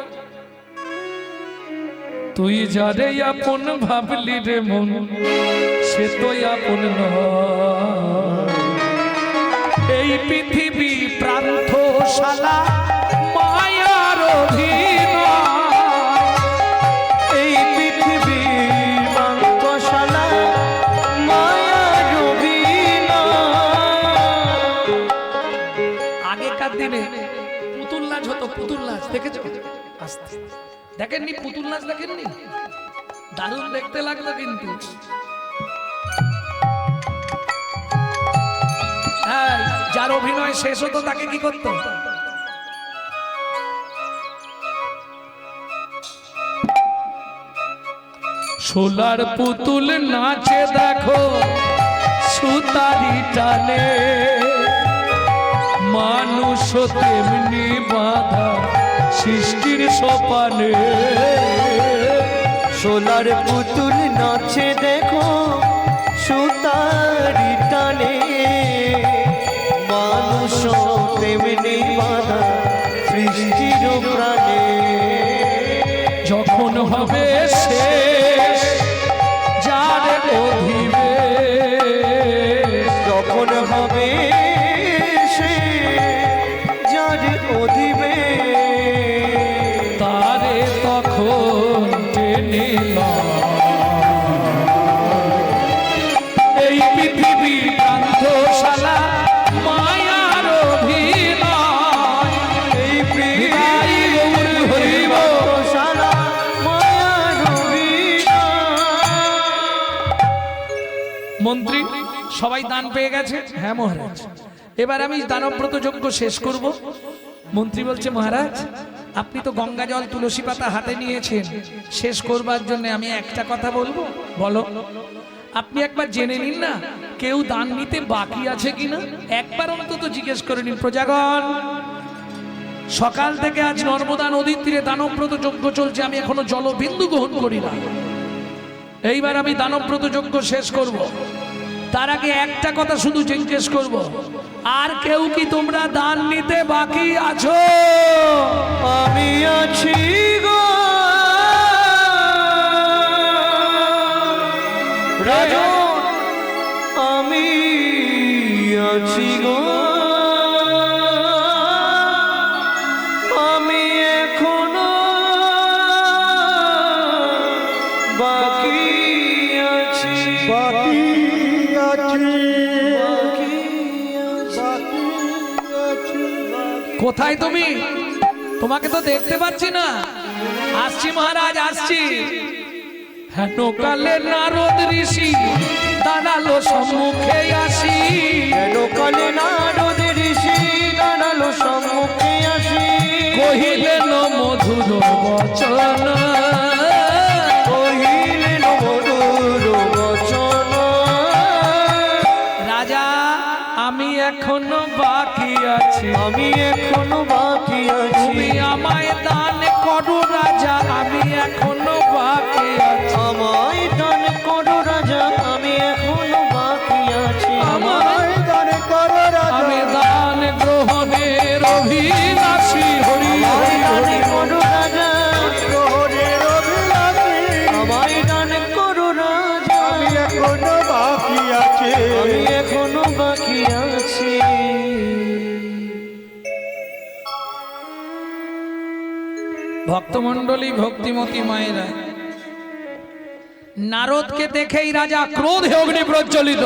তুই যারে আপন ভাবলি রে মন, সে তো আপন নয়। এই পৃথিবী প্রান্তশালা মায়ার অধীনয়। এই পৃথিবী প্রান্তশালা মায়ার অভিনয়। আগেকার দিনে পুতুল নাচ হতো, পুতুল নাচ দেখেছো? আস্তে দেখেননি? পুতুল নাচ দেখেননি? দারুণ দেখতে লাগলো কিন্তু। হ্যাঁ, যার অভিনয় শেষ হতো তাকে কি করতো? সোলার পুতুল নাচে দেখো সুতারি টানে, মানুষ তেমনি বাধা সৃষ্টির সোপানে। সোলার পুতুল নাচে দেখো সুতারি টানে, মানুষ তেমনি বাধা সৃষ্টির প্রাণে। যখন হবে শেষ যার অধিবেশ, যখন হবে সে যার অধিবেশ, তারে তখন টেনে এই পৃথিবী প্রান্তশালা মায়ার অভিনয়। এই হৃদয় গৌর হইব প্রান্তশালা মায়ার অভিনয়। মন্ত্রী সবাই দান পেয়ে গেছে? হ্যাঁ মহারাজ। এবার আমি দানব্রত যজ্ঞ শেষ করব। মন্ত্রী বলছে, মহারাজ আপনি তো গঙ্গা জল তুলসী পাতা হাতে নিয়েছেন, শেষ করবার জন্য আমি একটা কথা বলবো। বলো। আপনি একবার জেনে নিন না কেউ দান নিতে বাকি আছে কিনা, একবার অন্তত জিজ্ঞেস করে নিন। প্রজাগণ, সকাল থেকে আজ নর্মদা নদীর তীরে দানব্রত যজ্ঞ চলছে, আমি এখনো জলবিন্দু গ্রহণ করি না। এইবার আমি দানব্রত যজ্ঞ শেষ করব, তার আগে একটা কথা শুধু জিজ্ঞেস করব, আর কেউ কি তোমরা দান নিতে বাকি আছো? আমি আছি গো রাজন, আমি আছি গো, আমি কোথায় তুমি? তোমাকে তো দেখতে পাচ্ছি না। আসছি মহারাজ, আসছি। হেন কালে নারদ ঋষি দাঁড়ালো সম্মুখে আসি। কেন কালে নারদ ঋষি দাঁড়ালো সম্মুখে আসি। কহিলেন মধুর বচন, কহিলেন মধুর বচন। রাজা আমি এখনো বাকি আছি, আমি এখনো বাকি আছি। তুমি আমায় দান করো রাজা, আমি এখনো বাকি আছি। আমায় দান করো রাজা, আমি এখনো বাকি আছি। আমায় দান করো রাজা। আমি দান গ্রহণের অভিলাষী, হরি আমায় হরি দান হরি। করো রাজা, গ্রহণের অভিলাষী। আমায় দান করো রাজা, আমি এখনো বাকি আছে। আমি এখনো বাকি আছি। ভক্তমণ্ডলী, ভক্তিমতী মায়েরা, নারদকে দেখেই রাজা ক্রোধে অগ্নি প্রজ্বলিত।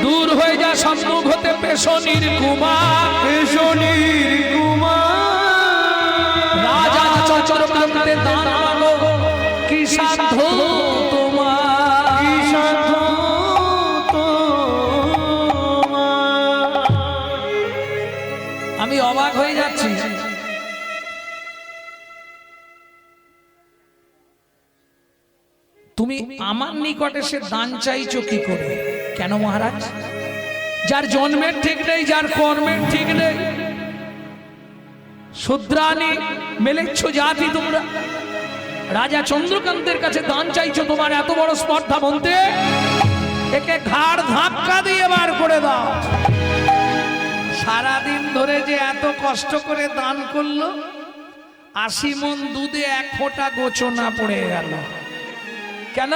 দূর হয়ে যা সম্মুখ হতে পেশনির কুমার, পেশনির কুমার। রাজা চন্দ্রকান্তে দান মাগো, কি সাধ্য তোমার? কি সাধ্য তোমার? আমি অবাক হয়ে যাচ্ছি। তুমি আমার নিকটে সে দান চাইছো কি করে? কেন মহারাজ? যার জন্মের ঠিক নেই, যার কর্মের ঠিক নেই, শূদ্রানি মেলেচ্ছ জাতি তোমরা, রাজা চন্দ্রকান্তের কাছে দান চাইছো? তোমার এত বড় স্পর্ধা বলতে? একে ঘাড় ধাক্কা দিয়ে বার করে দাও। সারাদিন ধরে যে এত কষ্ট করে দান করলো, 80 মণ দুধে 1 ফোঁটা গোচনা পড়ে গেল। কেন?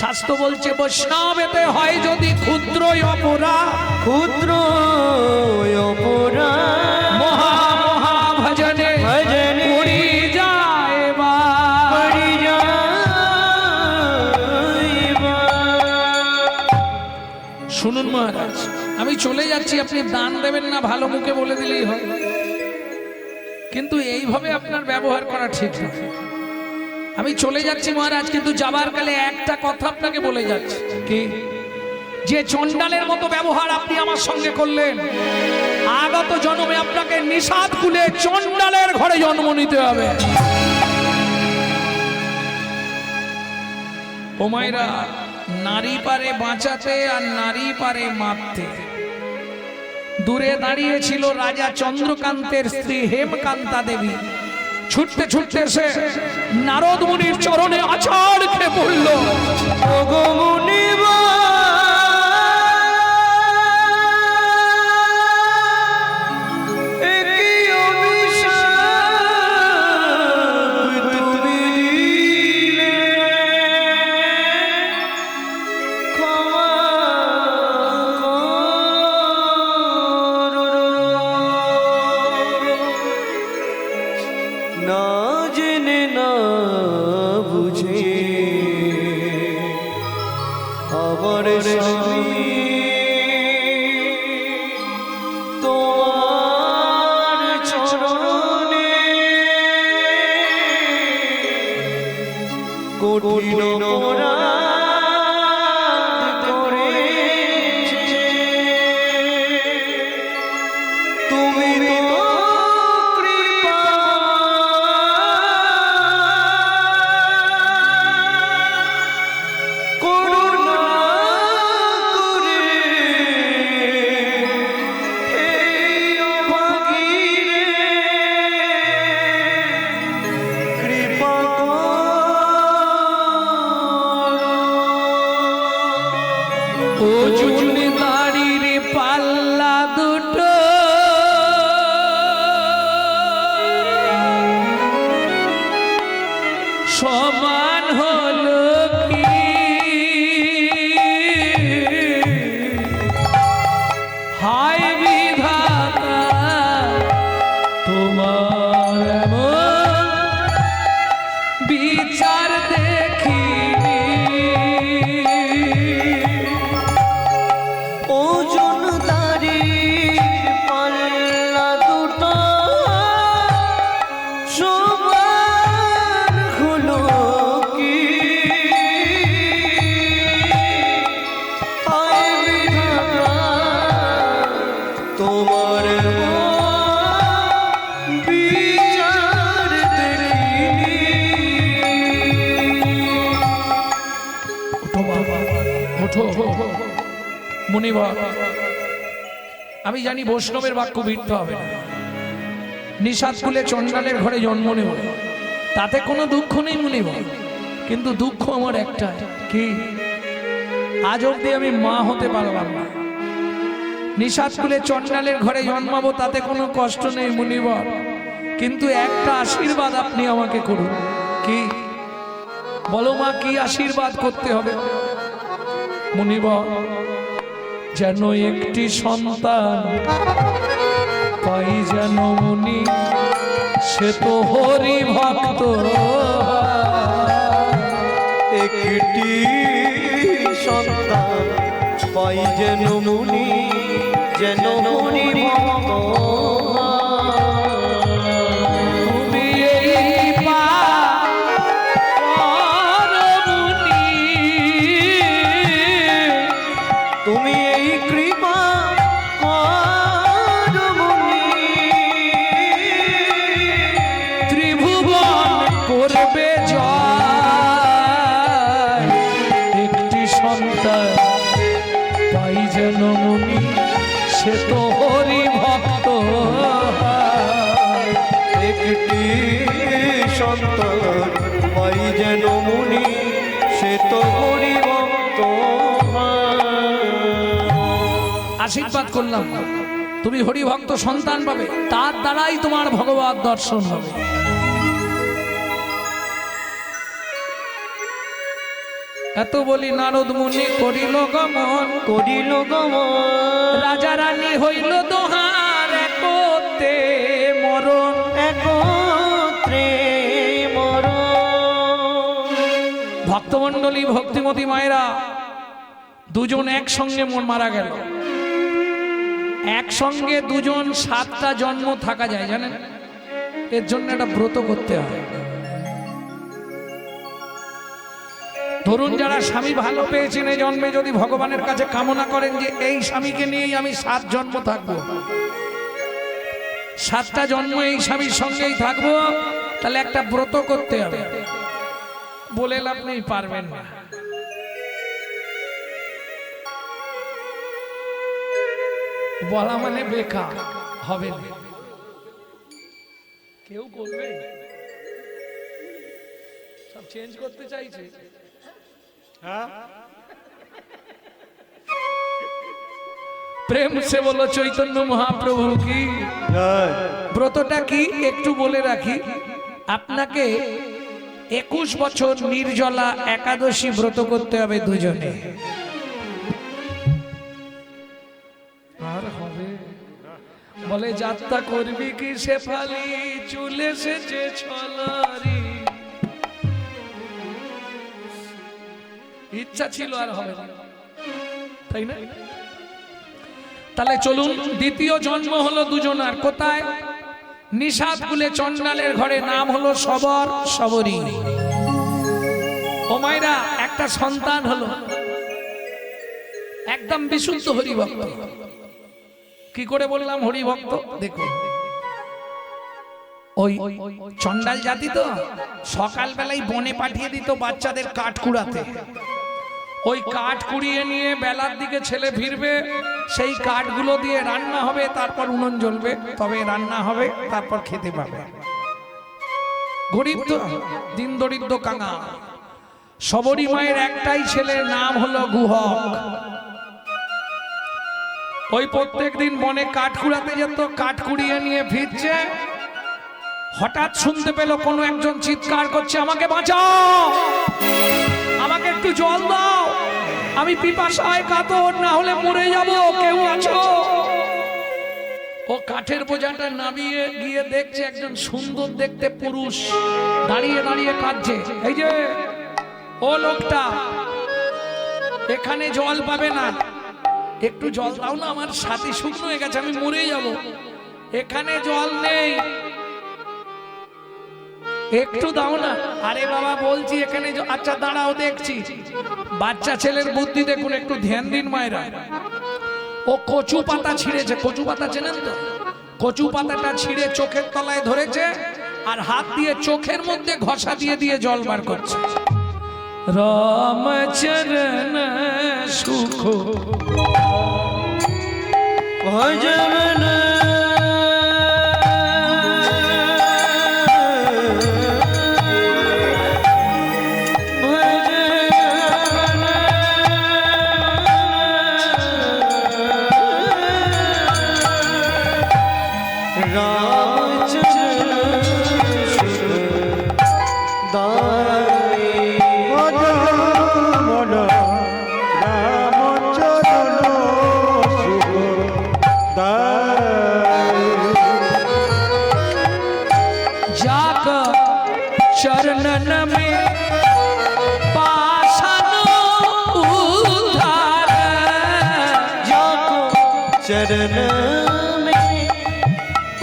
শাস্ত্র বলছে বৈষ্ণবেতে হয় যদি ক্ষুদ্র অপরাধ, ক্ষুদ্র অপরাধ মহা মহা ভজনে ভজনে পড়ি যায় বা। পড়ি যাইবা। শুনুন মহারাজ, আমি চলে যাচ্ছি, আপনি দান দেবেন না ভালো মুখে বলে দিলেই হয়, কিন্তু এইভাবে আপনার ব্যবহার করা ঠিক না। আমি চলে যাচ্ছি মহারাজ, কিন্তু যাবার কালে একটা কথা আপনাকে বলে যাচ্ছি। কি? যে চণ্ডালের মতো ব্যবহার আপনি আমার সঙ্গে করলেন, আগত জন্মে আপনাকে নিষাদ কুলে চণ্ডালের ঘরে জন্ম নিতে হবে। ও মায়েরা, নারী পারে বাঁচাতে আর নারী পারে মারতে। দূরে দাঁড়িয়ে ছিল রাজা চন্দ্রকান্তের স্ত্রী হেমকান্তা দেবী। ছুটতে ছুটতে এসে নারদ মুনির চরণে আছাড় খেয়ে পড়ল। ওগো মুনিবা, একই অভিশাপ তুমি দিলে, ক্ষমা করো। না জেনে না বুঝে তোমার বিচার দেখিনি। ওঠো বাবা, ওঠো মুনিবর। আমি জানি বৈষ্ণবের বাক্য ভিড়তে হবে না। নিষাদ কুলে চণ্ডালের ঘরে জন্ম নেব, তাতে কোনো দুঃখ নেই মুনিবর, কিন্তু দুঃখ আমার একটা, কি আজ অব্দি আমি মা হতে পারলাম না। নিষাদ কুলে চণ্ডালের ঘরে জন্মাবো, তাতে কোনো কষ্ট নেই মুনিবর, কিন্তু একটা আশীর্বাদ আপনি আমাকে করুন। কি বলো মা, কি আশীর্বাদ করতে হবে? মুনিবর, যেন একটি সন্তান পাই যেন মুনি, সে তো হরি ভক্ত। একটি সন্তান পাই যেন মুনি, যেন হরি ভক্ত। তুমি এই পার মুনি, তুমি এই কৃপা কর মুনি, ত্রিভুবন করবে জয়। একটি সন্তান পাই যেন মুনি, সে তো হরি ভক্ত। একটি সন্তান পাই যেন মুনি, সে তো হরি ভক্ত। আশীর্বাদ করলাম, তুমি হরি ভক্ত সন্তান পাবে, তার দ্বারাই তোমার ভগবত দর্শন হবে। এত বলি নারদ মুনি করিল গমন, করিল গমন, রাজা রানী হইল দোহার, একতে মরণ। একত্রে মরণ। ভক্তমণ্ডলী, ভক্তিমতী মায়েরা, দুজন একসঙ্গে মারা গেল। একসঙ্গে দুজন 7টা জন্ম থাকা যায় জানেন? এর জন্য একটা ব্রত করতে হয়। ধরুন যারা স্বামী ভালো পেয়েছেন এই জন্মে, যদি ভগবানের কাছে কামনা করেন যে এই স্বামীকে নিয়েই আমি 7 জন্ম থাকবো, 7টা জন্ম এই স্বামীর সঙ্গেই থাকবো, তাহলে একটা ব্রত করতে হবে। বলে লাভ নেই, পারবেন না। বলা মানে বেকার হবে না। কেউ করবে? সব চেঞ্জ করতে চাইছে। প্রেম সে বলো চৈতন্য মহাপ্রভু কি। ব্রতটা কি একটু বলে রাখি, আপনাকে 21 বছর নির্জলা একাদশী ব্রত করতে হবে দুজনে। আর হবে? বলে যাত্রা করবি কি শেফালি, চুলে এসেছে ছলারি। ইচ্ছা ছিল, আর হবে না, তাই না? তাহলে চলুন, দ্বিতীয় জন্ম হলো দুজনার। কোথায়? নিষাদ কুলে চণ্ডালের ঘরে, নাম হলো সবর, সবরী। ও মায়েরা, একটা সন্তান হলো, একদম বিশুদ্ধ হরিভক্ত। কি করে বললাম হরিভক্ত? দেখুন, ওই চণ্ডাল জাতি তো সকালবেলায় বনে পাঠিয়ে দিত বাচ্চাদের কাঠ কুড়াতে। ওই কাঠ কুড়িয়ে নিয়ে বেলার দিকে ছেলে ফিরবে, সেই কাঠগুলো দিয়ে রান্না হবে, তারপর উনুন জ্বলবে, তবে রান্না হবে, তারপর খেতে পাবে। গরিব তো, দিন দরিদ্র কাঙা। সবরী মায়ের একটাই ছেলে, নাম হলো গুহক। ওই প্রত্যেক দিন বনে কাঠ কুড়াতে যেত, কাঠ কুড়িয়ে নিয়ে ফিরছে, হঠাৎ শুনতে পেল কোনো একজন চিৎকার করছে, আমাকে বাঁচাও, আমাকে একটু জল দাও, আমি পিপাসায় কাতর, না হলে মরে যাব, কেউ আছো? ও কাঠের বোঝাটা নামিয়ে গিয়ে দেখছে একজন সুন্দর দেখতে পুরুষ দাঁড়িয়ে দাঁড়িয়ে কাঁদছে। এই যে ও লোকটা, এখানে জল পাবে না, একটু জল দাও না, আমার সাথী শুকনো হয়ে গেছে, আমি মরে যাব, এখানে জল নেই, একটু দাও না। আরে বাবা বলছি এখানে, আচ্ছা দাঁড়াও দেখছি। বাচ্চা ছেলের বুদ্ধি দেখুন, একটু ধ্যান দিন মায়েরা। ও ও কচু পাতা ছিঁড়েছে, কচু পাতা চেনেন তো? কচু পাতাটা ছিঁড়ে চোখের তলায় ধরেছে আর হাত দিয়ে চোখের মধ্যে ঘষা দিয়ে দিয়ে জল বার করছে। রামচরণ সুখ ভজন মন রামচরণ সুখ দায়। जाक चरणन में पाषाण उद्धार, जाको चरण में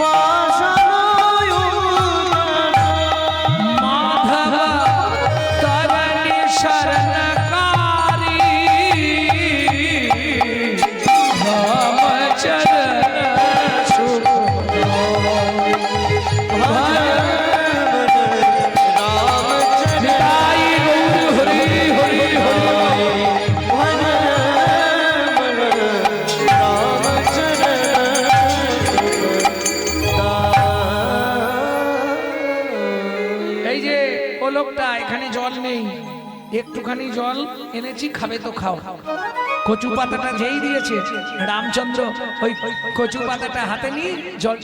पाषाण माधव तरनि शरणकारी, रामचरण सुख निताई गौर हरि हरि हरि। এই যে ও লোকটা, এখানে জল নেই, একটুখানি জল এনেছি, খাবে তো খাও। কচু পাতাটা যেই দিয়েছে রামচন্দ্র ওই কচু পাতাটা হাতে নিয়ে জল,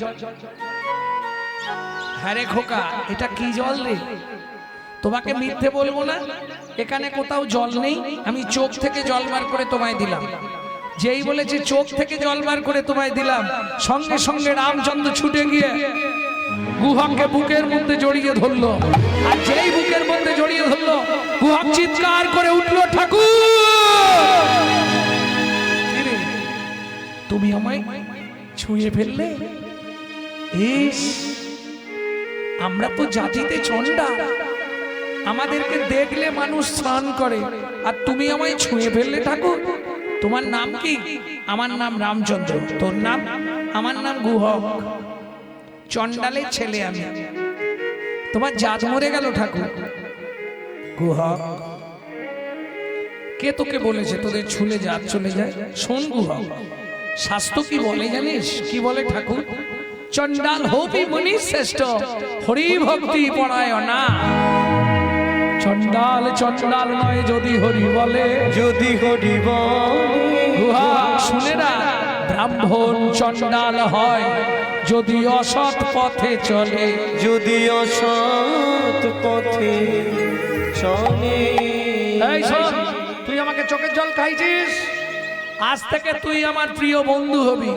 হ্যাঁ রে খোকা এটা কি জল রে? তোমাকে মিথ্যে বলবো না, এখানে কোথাও জল নেই, আমি চোখ থেকে জল বার করে তোমায় দিলাম। যেই বলেছে চোখ থেকে জল বার করে তোমায় দিলাম, সঙ্গে সঙ্গে রামচন্দ্র ছুটে গিয়ে গুহককে বুকের মধ্যে জড়িয়ে ধরলো। আর যেই বুকের মধ্যে জড়িয়ে ধরলো, গুহক চিৎকার করে উঠলো, ঠাকুর তুমি আমায় ছুঁয়ে ফেললে। ইস, আমরা তো জাতিতে চন্ডা, আমাদেরকে দেখলে মানুষ স্নান করে, আর তুমি আমায় ছুঁয়ে ফেললে ঠাকুর। তোমার নাম কি? আমার নাম রামচন্দ্র। তোর নাম? আমার নাম গুহক, চন্ডালের ছেলে আমি। তোমার জাত মরে গেল ঠাকুর। গুহক, কে তোকে বলেছে তোদের ছুলে জাত চলে যায়? শোন গুহক, শাস্ত্র কি বলে জানিস? কি বলে ঠাকুর? চন্ডাল হবি মুনি শ্রেষ্ঠ, হরি ভক্তি পড়ায় না। চন্ডাল চন্ডাল নয় যদি হরি বলে, যদি হরি বলে। গুহক শুনে না, ব্রাহ্মণ চন্ডাল হয় যদি অসৎ পথে চলে। যদি অসৎ পথে চলে। এই শোন, তুই আমাকে চোখের জল খাইছিস, আজ থেকে তুই আমার প্রিয় বন্ধু হবি।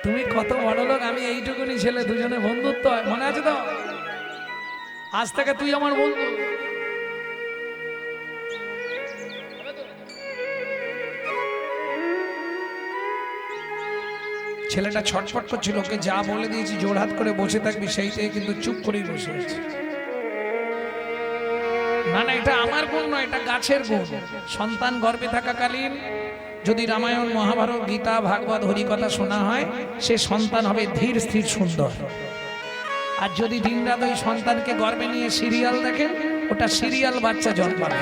তুমি কত বড় লোক, আমি এইটুকুনি ছেলে, দুজনে বন্ধুত্ব হয়, মনে আছে তো? আজ থেকে তুই আমার বন্ধু। ছেলেটা ছটফট করছিল, ওকে যা বলে দিয়েছি জোড়হাত করে বসে থাকবি, সেইটাই কিন্তু চুপ করেই বসে আছে। না না, এটা আমার গুণ নয়, এটা গাছের গুণ। সন্তান গর্ভে থাকাকালীন যদি রামায়ণ মহাভারত গীতা ভাগবত হরিকথা শোনা হয়, সে সন্তান হবে ধীর স্থির সুন্দর। আর যদি দিনরাত ওই সন্তানকে গর্ভে নিয়ে সিরিয়াল দেখেন, ওটা সিরিয়াল বাচ্চা জন্মাবে।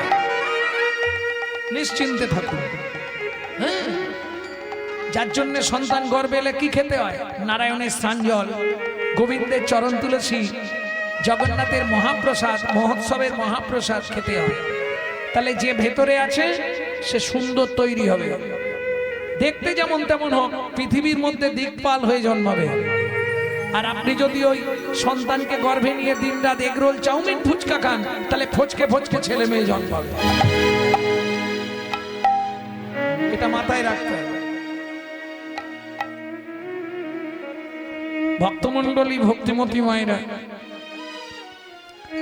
নিশ্চিন্তে থাকুন। হ্যাঁ, যার জন্য সন্তান গর্ভে এলে কি খেতে হয়? নারায়ণের স্নান জল, গোবিন্দের চরণ তুলসী, জগন্নাথের মহাপ্রসাদ, মহোৎসবের মহাপ্রসাদ খেতে হয়। তাহলে যে ভেতরে আছে সে সুন্দর তৈরি হবে। দেখতে যেমন তেমন হোক, পৃথিবীর মধ্যে দিকপাল হয়ে জন্মাবে। আর আপনি যদি ওই সন্তানকে গর্ভে নিয়ে দিনরাত এগরোল চাউমিন ফুচকা খান, তাহলে ফচকে ফচকে ছেলে মেয়ে জন্মাবে। এটা মাথায় রাখতে হবে। ভক্তমণ্ডলী, ভক্তিমতী মায়েরা,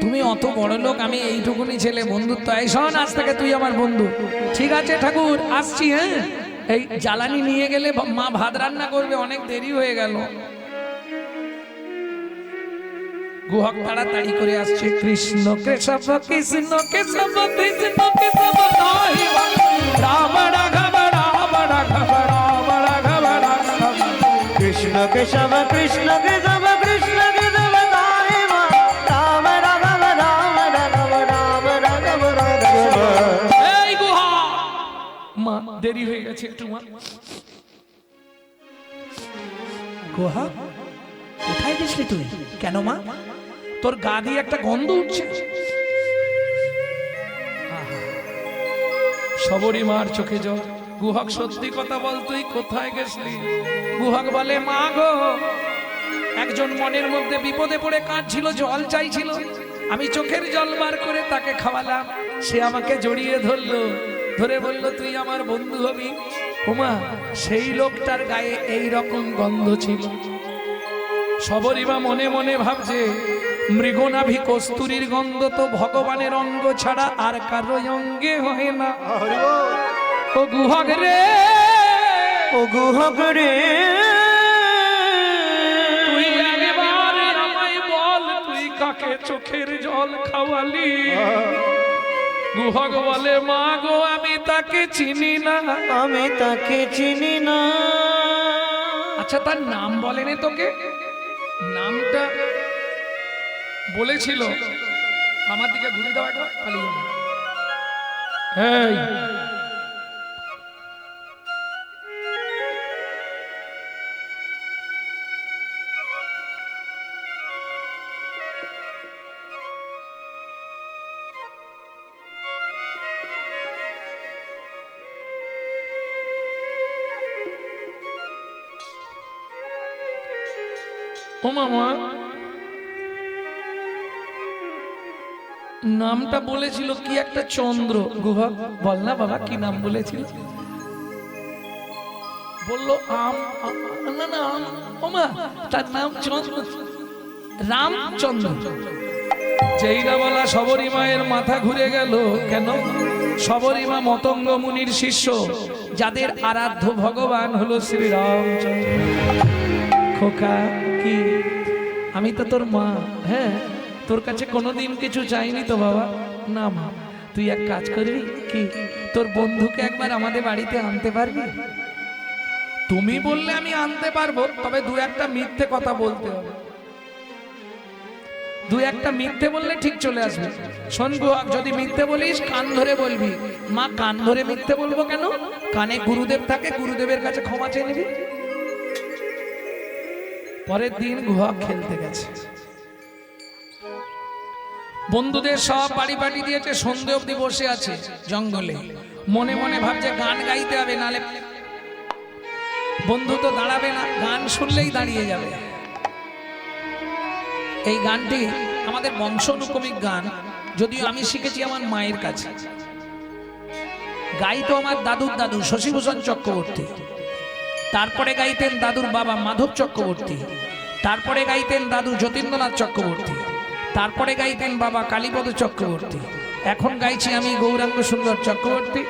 তুমি অত বড় লোক, আমি এইটুকুনি ছেলে, বন্ধুত্ব। এই শোন, আজ থেকে তুই আমার বন্ধু। ঠিক আছে ঠাকুর, আসছি। হ্যাঁ, এই জ্বালানি নিয়ে গেলে মা ভাত রান্না করবে, অনেক দেরি হয়ে গেল। গুহক তাড়াতাড়ি করে আসছে। কৃষ্ণ কেশব কৃষ্ণ কেশব কৃষ্ণ কেশব রাম রাঘব কেশব কৃষ্ণ কেশব কৃষ্ণ কেশব গায়ে মা রাম রাঘব রাম রাঘব রাম রাঘব রাঘব। এই গুহা মা দেরি হয়ে গেছে একটু মা। গুহা কোথায় গেছলি তুই? কেন মা? তোর গা দিয়ে একটা গন্ধ উঠছে। সবরী মার চোখে জল। গুহক সত্যি কথা বল, তুই কোথায় গেছলি? গুহক বলে মা গো, একজন মনের মধ্যে বিপদে পড়ে কাঁদছিল, জল চাইছিল, আমি চোখের জল বার করে তাকে খাওয়ালাম। সে আমাকে জড়িয়ে ধরলো, ধরে বলল তুই আমার বন্ধু হবি। ওমা, সেই লোকটার গায়ে এই রকম গন্ধ ছিল। সবরীমা মনে মনে ভাবছে মৃগনাভি কস্তুরীর গন্ধ তো ভগবানের অঙ্গ ছাড়া আর কারো অঙ্গে হয় না। ও গুহক রে, ও গুহক রে, তুই একবার আমায় বল তুই কাকে চোখের জল খাওয়ালি? গুহক বলে মা গো, আমি তাকে চিনি না। আমি তাকে চিনি না। আচ্ছা, তার নাম বলেনি তোকে? নামটা বলেছিল। আমার দিকে ঘুরে দাও একবার, পালিয়ে যাবে। এই ও মামা, নামটা বলেছিল কি একটা চন্দ্র। গুহা বল না বাবা, কি নাম বলেছিল? বললো আম, না না আম। ও মা, তার নাম চন্দ্র, রামচন্দ্র। যেই না বলা সবরী মায়ের মাথা ঘুরে গেল। কেন? সবরী মা মতঙ্গ মুনির শিষ্য, যাদের আরাধ্য ভগবান হলো শ্রী রামচন্দ্র। খোকা, কি আমি তো তোর মা। হ্যাঁ, তোর কাছে কোনোদিন কিছু চাইনি তো বাবা। না মা, তুই এক কাজ করবি কি, তোর বন্ধুকে একবার আমাদের বাড়িতে আনতে পারবি? তুমি বললে আমি আনতে পারবো, তবে দু একটা মিথ্যে কথা বলতে হবে। দু একটা মিথ্যে বললে ঠিক চলে আসবে। শোন গুহক, যদি মিথ্যে বলিস কান ধরে বলবি। মা, কান ধরে মিথ্যে বলবো কেন? কানে গুরুদেব থাকে, গুরুদেবের কাছে ক্ষমা চেয়ে নিবি। পরের দিন গুহক খেলতে গেছে, বন্ধুদের সব বাড়ি পাটি দিয়েছে, সন্ধে অবধি বসে আছে জঙ্গলে। মনে মনে ভাবছে গান গাইতে হবে, নালে বন্ধু তো দাঁড়াবে না, গান শুনলেই দাঁড়িয়ে যাবে। এই গানটি আমাদের বংশানুক্রমিক গান, যদিও আমি শিখেছি আমার মায়ের কাছে। গাইতো আমার দাদুর দাদু শশীভূষণ চক্রবর্তী, তারপরে গাইতেন দাদুর বাবা মাধব চক্রবর্তী, তারপরে গাইতেন দাদু যতীন্দ্রনাথ চক্রবর্তী, তারপরে গাইতেন বাবা কালীপদ চক্রবর্তী। এখন গাইছি আমি গৌরাঙ্গ সুন্দর চক্রবর্তী।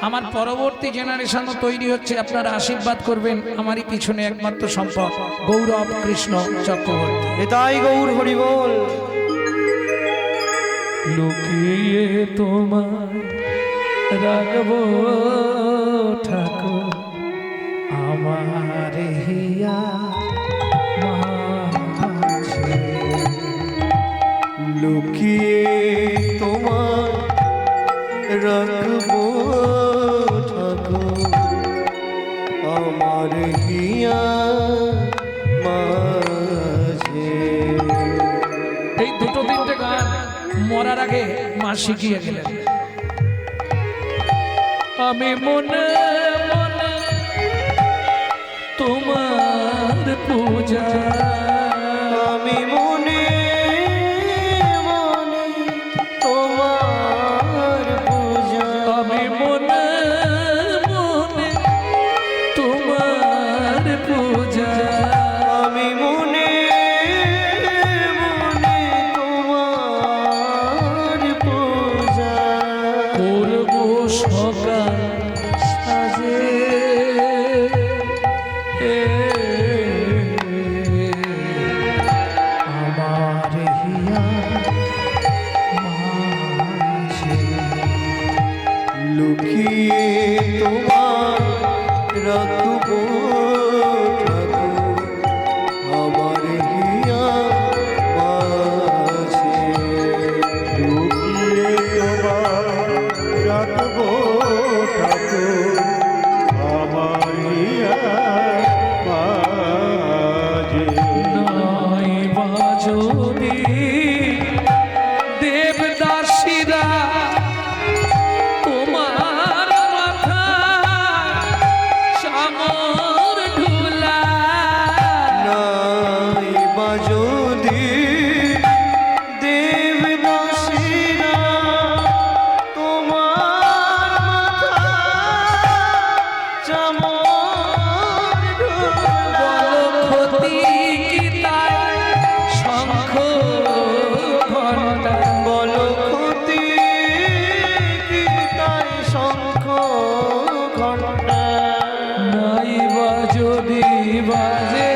আমার পরবর্তী জেনারেশনও তৈরি হচ্ছে, আপনারা আশীর্বাদ করবেন। আমারই পিছনে একমাত্র সম্পদ গৌরব কৃষ্ণ চক্রবর্তী। এটাই গৌর হরি বল। লুকিয়ে তোমার রাখবো ঠাকুর আমার হিয়া মাঝে। লুকিয়ে তোমার রাখবো ঠাকুর আমার হিয়া মাঝে। এই দুটো তিনটে গান মরার আগে মা শিখিয়ে গেলেন। আমি মনে মনে তোমার পূজা, আমি মনে মনে তোমার পূজা, আমি মনে মনে তোমার পূজা, আমি মনে মনে তোমার পূজা করব সকাল সাজে। আমার হিয়া মাঝে। লুকিয়ে তোমার রাখবো ঠাকুর বাজে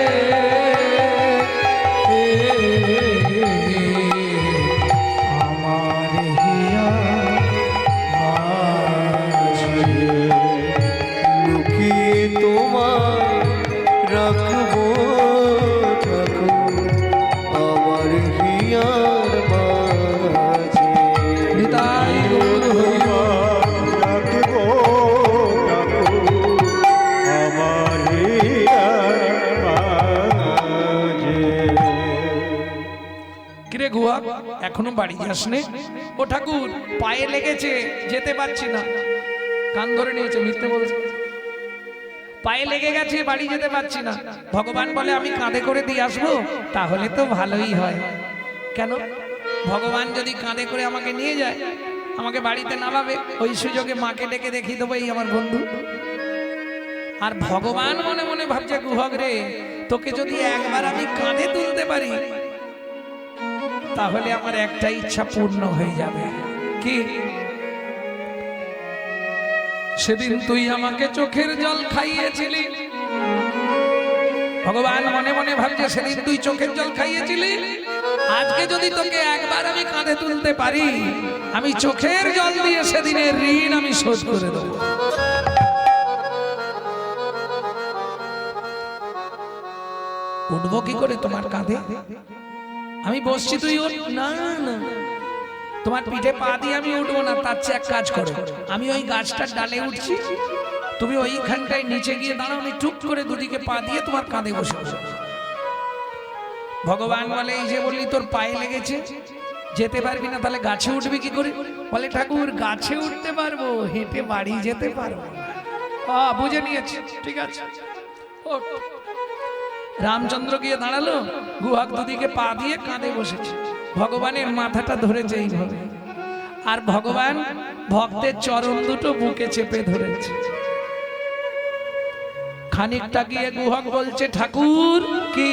আমার হিয়া মাঝে লুকিয়ে তোমায় রাখবো ঠাকুর আমার হিয়ার মাঝে। নিতাই গৌর হরি বল। রাখবো ঠাকুর আমার হিয়ার মাঝে। কিরে গুহা এখনো বাড়ি যাসনি? ও ঠাকুর পায়ে লেগেছে যেতে পারছি না। কান ধরে নিয়েছে, মিথ্যে বলছে। পায়ে লেগে গেছে বাড়ি যেতে পারছি না। ভগবান বলে আমি কাঁধে করে দিয়ে আসবো, তাহলে তো ভালোই হয়। কেন? ভগবান যদি কাঁধে করে আমাকে নিয়ে যায়, আমাকে বাড়িতে নামাবে, ওই সুযোগে মাকে ডেকে দেখিয়ে দেবো এই আমার বন্ধু। আর ভগবান মনে মনে ভাবছে গুহক রে, তোকে যদি একবার আমি কাঁধে তুলতে পারি, তাহলে আমার একটা ইচ্ছা পূর্ণ হয়ে যাবে। কি? সেদিন তুই আমাকে চোখের জল খাইয়েছিলি। ভগবান মনে মনে ভাবছে সেদিন তুই চোখের জল খাইয়েছিলি, আজকে যদি তোকে একবার আমি কাঁধে তুলতে পারি, আমি চোখের জল দিয়ে সেদিনের ঋণ আমি শোধ করে দেবো। উঠবো কি করে তোমার কাঁধে? আমি বসছি, তুই উঠ। না না, তোমার পিঠে পা দিয়ে আমি উঠবো না। তার চেয়ে এক কাজ করো, আমি ওই গাছটার ডালে উঠছি, তুমি ওইখানটায় নিচে গিয়ে দাঁড়াও, আমি টুক করে দুদিকে পা দিয়ে তোমার কাঁধে বসে বসে। ভগবান বলে এই যে বললি তোর পায়ে লেগেছে, যেতে পারবি না, তাহলে গাছে উঠবি কি করে? বলে ঠাকুর গাছে উঠতে পারবো, হেঁটে বাড়ি যেতে পারবো। বুঝে নিয়েছি, ঠিক আছে ওঠ। রামচন্দ্র গিয়ে দাঁড়ালো, গুহাক দুদিকে পা দিয়ে কাঁধে বসেছে, ভগবানের মাথাটা ধরেছে এইভাবে, আর ভগবান ভক্তের চরণ দুটো বুকে চেপে ধরেছে। খানিকটা গিয়ে গুহাক বলছে ঠাকুর কি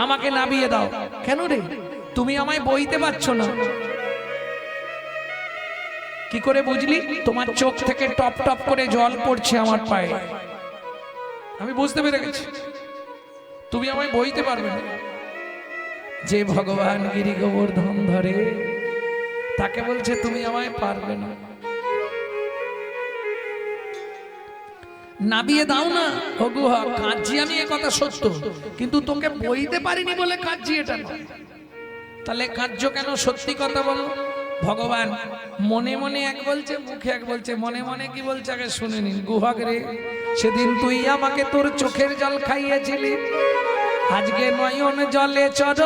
আমাকে নামিয়ে দাও। কেন রে, তুমি আমায় বইতে পারছো না? কি করে বুঝলি? তোমার চোখ থেকে টপ টপ করে জল পড়ছে আমার পায়ে, আমি বুঝতে পেরে গেছি তুমি আমায় বইতে পারবে না। যে ভগবান গিরি গোবর্ধন ধরে তাকে বলছে তুমি আমায় পারবে না, নাবিয়ে দাও না। ও গুহা কাঁদছি আমি, এ কথা সত্য, কিন্তু তোকে বইতে পারিনি বলে কাঁদছি এটা নয়। তাহলে কাঁদছো কেন? সত্যি কথা বলো। ভগবান মনে মনে এক বলছে, মুখে এক বলছে। মনে মনে কি বলছে আগে শুনে নিন। গুহাক রে, সেদিন তুই আমাকে তোর চোখের জল খাইয়েছিলি, আজকে নয়ন জলে চর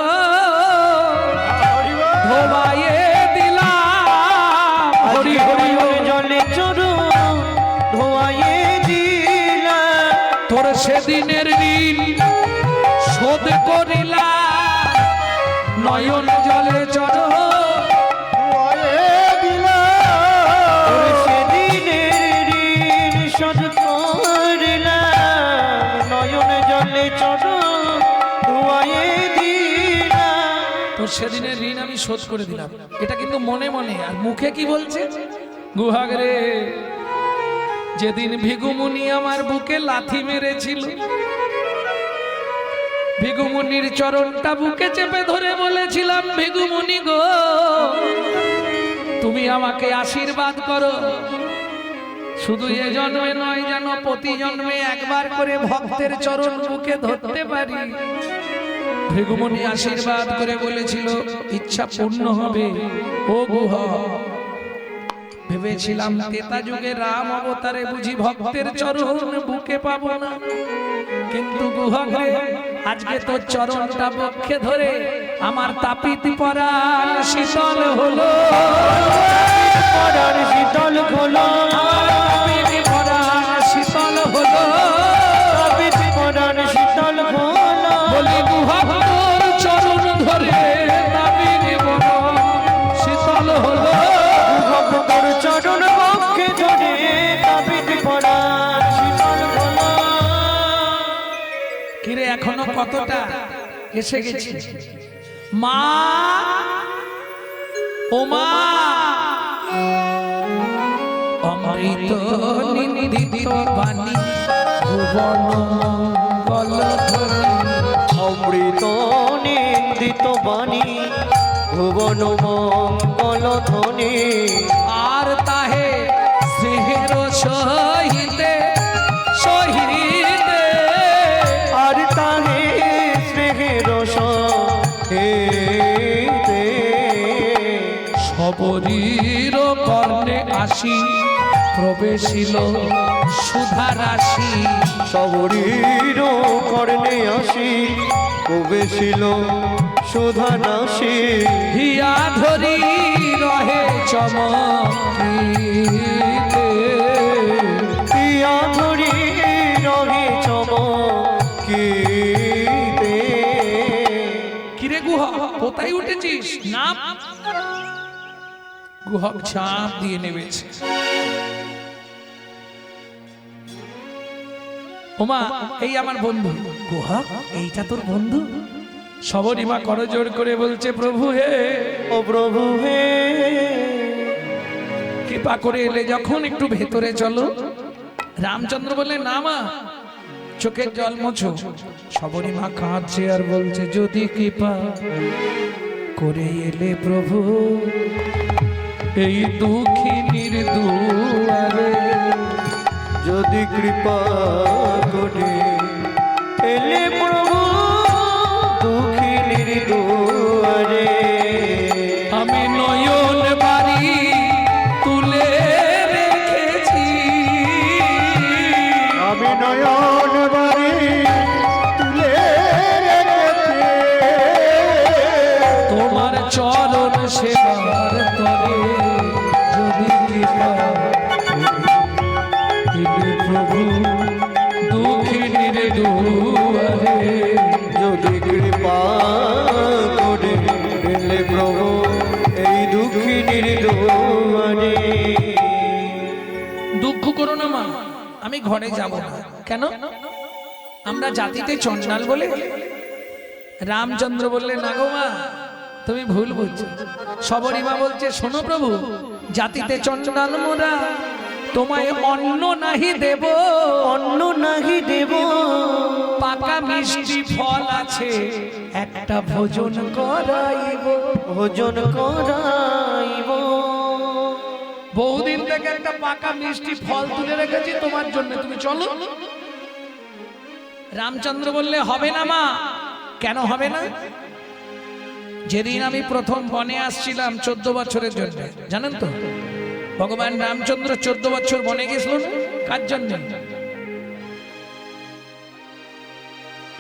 ধোবাইয়ে দিলাম। হরি হরি জলে চরু ধোয়াইয়ে দিলাম, তোর সেদিনের ঋণ শোধ করিলাম। নয়ন জলে চর সেদিনের ঋণ শোধ করিলাম, নয়ন জলে চরু ধোয়াইয়ে দিলাম। তোর সেদিনের ঋণ আমি শোধ করে দিলাম। এটা কিন্তু মনে মনে, আর মুখে কি বলছে? গুহাগ রে, যেদিন ভিগুমুনি আমার বুকে লাথি মেরেছিল, ভিগুমুনির চরণটা বুকে চেপে ধরে বলেছিলাম ভিগুমুনি গো, তুমি আমাকে আশীর্বাদ করো, শুধু এ জন্মে নয় যেন প্রতি জন্মে একবার করে ভক্তের চরণ বুকে ধরতে পারি। ভিগুমুনি আশীর্বাদ করে বলেছিল ইচ্ছা পূর্ণ হবে। ও গুহা, ভেবেছিলাম ত্রেতা যুগে রাম অবতারে বুঝি ভক্তের চরণ বুকে পাবো না, কিন্তু গুহা রে, আজকে তোর চরণটা বক্ষে ধরে আমার তাপিত পরাণ শীতল হলো। পরাণ শীতল হলো, তাপিত পরাণ শীতল হলো, তাপিত পরাণ শীতল হলো। বলি গুহা তোর চরণ ধরে তাপিত পরাণ শীতল হলো। তোর চরণ বক্ষে ধরে তাপিত পরাণ শীতল হলো। কিরে এখনো কতটা এসে গেছি? মা, ও মা, অমৃত নিন্দিত বাণী ভুবন মঙ্গল ধরে বাণী ভুবন মঙ্গল ধ্বনি আর তাহে স্নেহের সহিতে সহিতে আর তাহে স্নেহের সহিতে সবরীর কর্ণে আসি প্রবেশিল সুধা রাশি সবরীর কর্ণে আসি প্রবেশিল সুধা নাসি হিয়া ধরি রহে চমকিতে পিয়া ধরি রহে চমকিতে কিরে গুহক কোথায় উঠেছিস না গুহক ঝাঁপ দিয়ে নেমেছে ওমা এই আমার বন্ধু গুহক এইটা তোর বন্ধু? সবরীমা করজোড় করে বলছে প্রভু হে ও প্রভু হে কৃপা করে এলে যখন একটু ভেতরে চলো। রামচন্দ্র বললে না মা চোখের জল মোছো। সবরীমা কাঁদছে আর বলছে যদি কৃপা করে এলে প্রভু এই দুঃখিনীর দুয়ারে যদি কৃপা করে এলে প্রভু দুঃখিনীর দুয়ারে আমি নয়ন বাড়ি তুলে রেখেছি আমি নয়ন বাড়ি তুলে রেখেছি তোমার চরণ সেবার তরে যদি কৃপা দিলে প্রভু দুঃখিনীর দুয়ারে যদি কৃপা করে এলে প্রভু এই দুঃখিনীর দুয়ারে দুঃখ করো না মা আমি ঘরে যাব না। কেন? আমরা জাতিতে চঞ্চল বলে। রামচন্দ্র বললে না গো মা তুমি ভুল বুঝছো। সবরীমা বলছে শোনো প্রভু জাতিতে চঞ্চল মোরা তোমায় অন্ন নাহি দেব অন্ন নাহি দেব পাকা মিষ্টি ফল আছে একটা ভোজন করাইব। ভোজন করাইব বহুদিন থেকে একটা পাকা মিষ্টি ফল তুলে রেখেছি তোমার জন্য তুমি চলো। রামচন্দ্র বললে হবে না মা। কেন হবে না? যেদিন আমি প্রথম বনে আসছিলাম 14 বছরের জন্য জানেন তো ভগবান রামচন্দ্র 14 বছর বনে গেছিল না? কার জন্য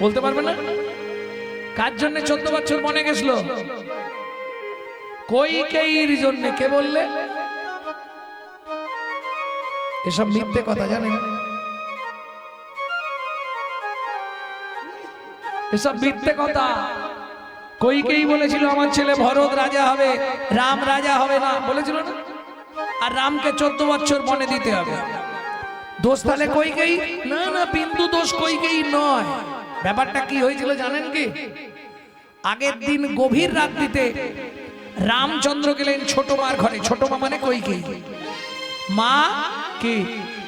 বলতে পারবে না? কার জন্য 14 বছর বনে গেছিল? কইকেয়ীর জন্য। কে বললে? এসব মিথ্যে কথা জানেন, এসব মিথ্যে কথা। কইকেয়ী বলেছিল আমার ছেলে ভরত রাজা হবে, রাম রাজা হবে না, বলেছিল না? আর রামকে 14 বছর বনে দিতে হবে। দোষ তাহলে কইকেয়ী? না না, বিন্দু দোষ কইকেয়ী নয়। ব্যাপারটা কি হয়েছিল জানেন কি? আগের দিন গভীর রাত্রিতে রামচন্দ্র গেলেন ছোট মার ঘরে। ছোট মা মানে কইকেয়ী। মা কি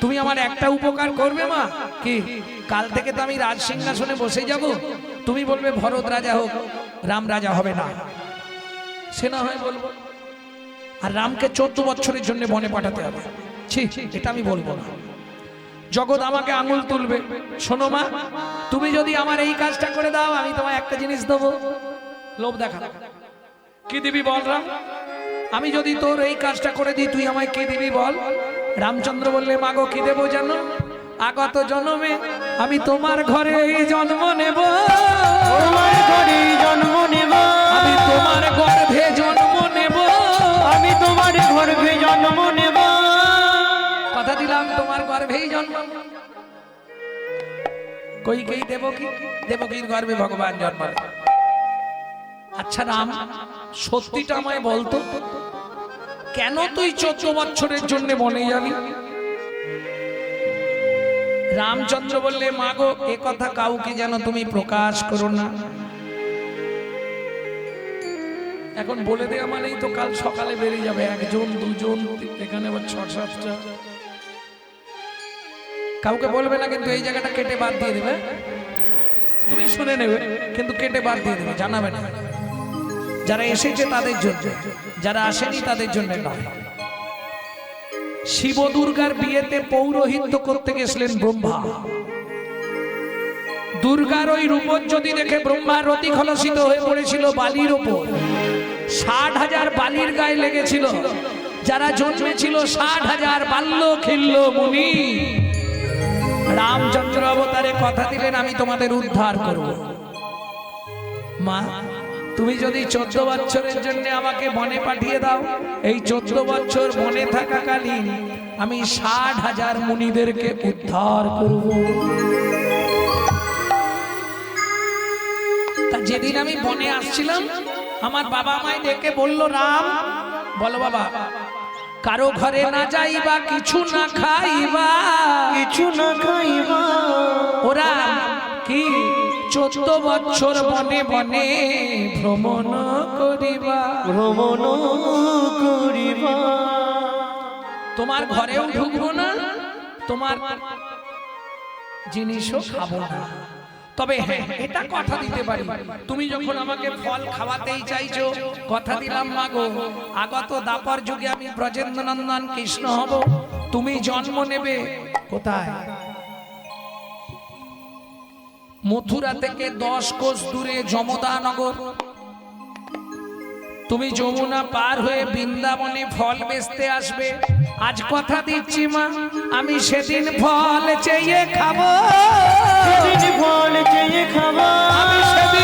তুমি আমার একটা উপকার করবে মা? কি? কাল থেকে তো আমি রাজ সিংহাসনে বসে যাব, তুমি বলবে ভরত রাজা হোক, রাম রাজা হবে না। সে না হয় বলবো। আর রামকে 14 বছরের জন্য বনে পাঠাতে হবে। ছি, এটা আমি বলবো না। জগৎ আমাকে আঙুল তুলবে। শোনো মা, তুমি যদি আমার এই কাজটা করে দাও আমি তোমায় একটা জিনিস দেবো। লোভ দেখা। কি দিবি বল রাম? আমি যদি তোর এই কাজটা করে দিই তুই আমায় কি দিবি বল? রামচন্দ্র বললে মাগো কি দেবো জানো? আগত জন্মে আমি তোমার ঘরে জন্ম নেব, তোমার ঘরে জন্ম নেব, আমি তোমার গর্ভে জন্ম নেব, আমি তোমার গর্ভে জন্ম নেব। কথা দিলাম তোমার গর্ভেই জন্ম। কইকেয়ী দেবকীর গর্ভে ভগবান জন্ম নেব। আচ্ছা রাম, সত্যিটা আমায় বলতো, কেন তুই 14 বছরের জন্য বনে যাবি? রামচন্দ্র বললে মাগো এ কথা কাউকে যেন তুমি প্রকাশ করো না। এখন বলে দেওয়া মানেই তো কাল সকালে বেরিয়ে যাবে 1 জন 2 জন, এখানে আবার 6-7টা। কাউকে বলবে না, কিন্তু এই জায়গাটা কেটে বাদ দিয়ে দেবে। তুমি শুনে নেবে কিন্তু কেটে বাদ দিয়ে দেবে, জানাবে না। যারা এসেছে তাদের জন্য, যারা আসেনি তাদের জন্য নয়। শিব দুর্গার বিয়েতে পৌরোহিত্য করতে গেছিলেন ব্রহ্মা। দুর্গার ওই রূপজ্যোতি দেখে ব্রহ্মার রতি খলসিত হয়ে পড়েছিল বালির ওপর। 60,000 বালির গায়ে লেগেছিল। যারা জন্মেছিল 60,000 বাল্য খিল্ল মুনি। রামচন্দ্র অবতারে কথা দিলেন, আমি তোমাদের উদ্ধার করব। মা, তুমি যদি 14 বছরের জন্য আমাকে বনে পাঠিয়ে দাও, এই 14 বছর বনে থাকাকালীন আমি 60,000 মুনিদেরকে উদ্ধার করব। তা যেদিন আমি বনে আসছিলাম, আমার বাবা আমায় ডেকে বলল, রাম, বলো বাবা, কারো ঘরে না যাইবা, কিছু না খাইবা, কিছু না খাইবা। ওরা কি 14 বছর বনে বনে ভ্রমণ করিবা, ভ্রমণ করিবা। তোমার ঘরেও ঢুকবো না, তোমার জিনিসও খাবো না। তবে হ্যাঁ, এটা কথা দিতে পারি, তুমি যখন আমাকে ফল খাওয়াতেই চাইছো, কথা দিলাম মা গো, আগত দাপর যুগে আমি ব্রজেন্দ্র নন্দন কৃষ্ণ হব। তুমি জন্ম নেবে কোথায়? মথুরা থেকে 10 কোষ দূরে যমদানগর। তুমি যমুনা পার হয়ে বৃন্দাবনে ফল বেচতে আসবে। আজ কথা দিচ্ছি মা, আমি সেদিন ফল চেয়ে খাবো, সেদিন ফল চেয়ে খাবা, আমি সেদিন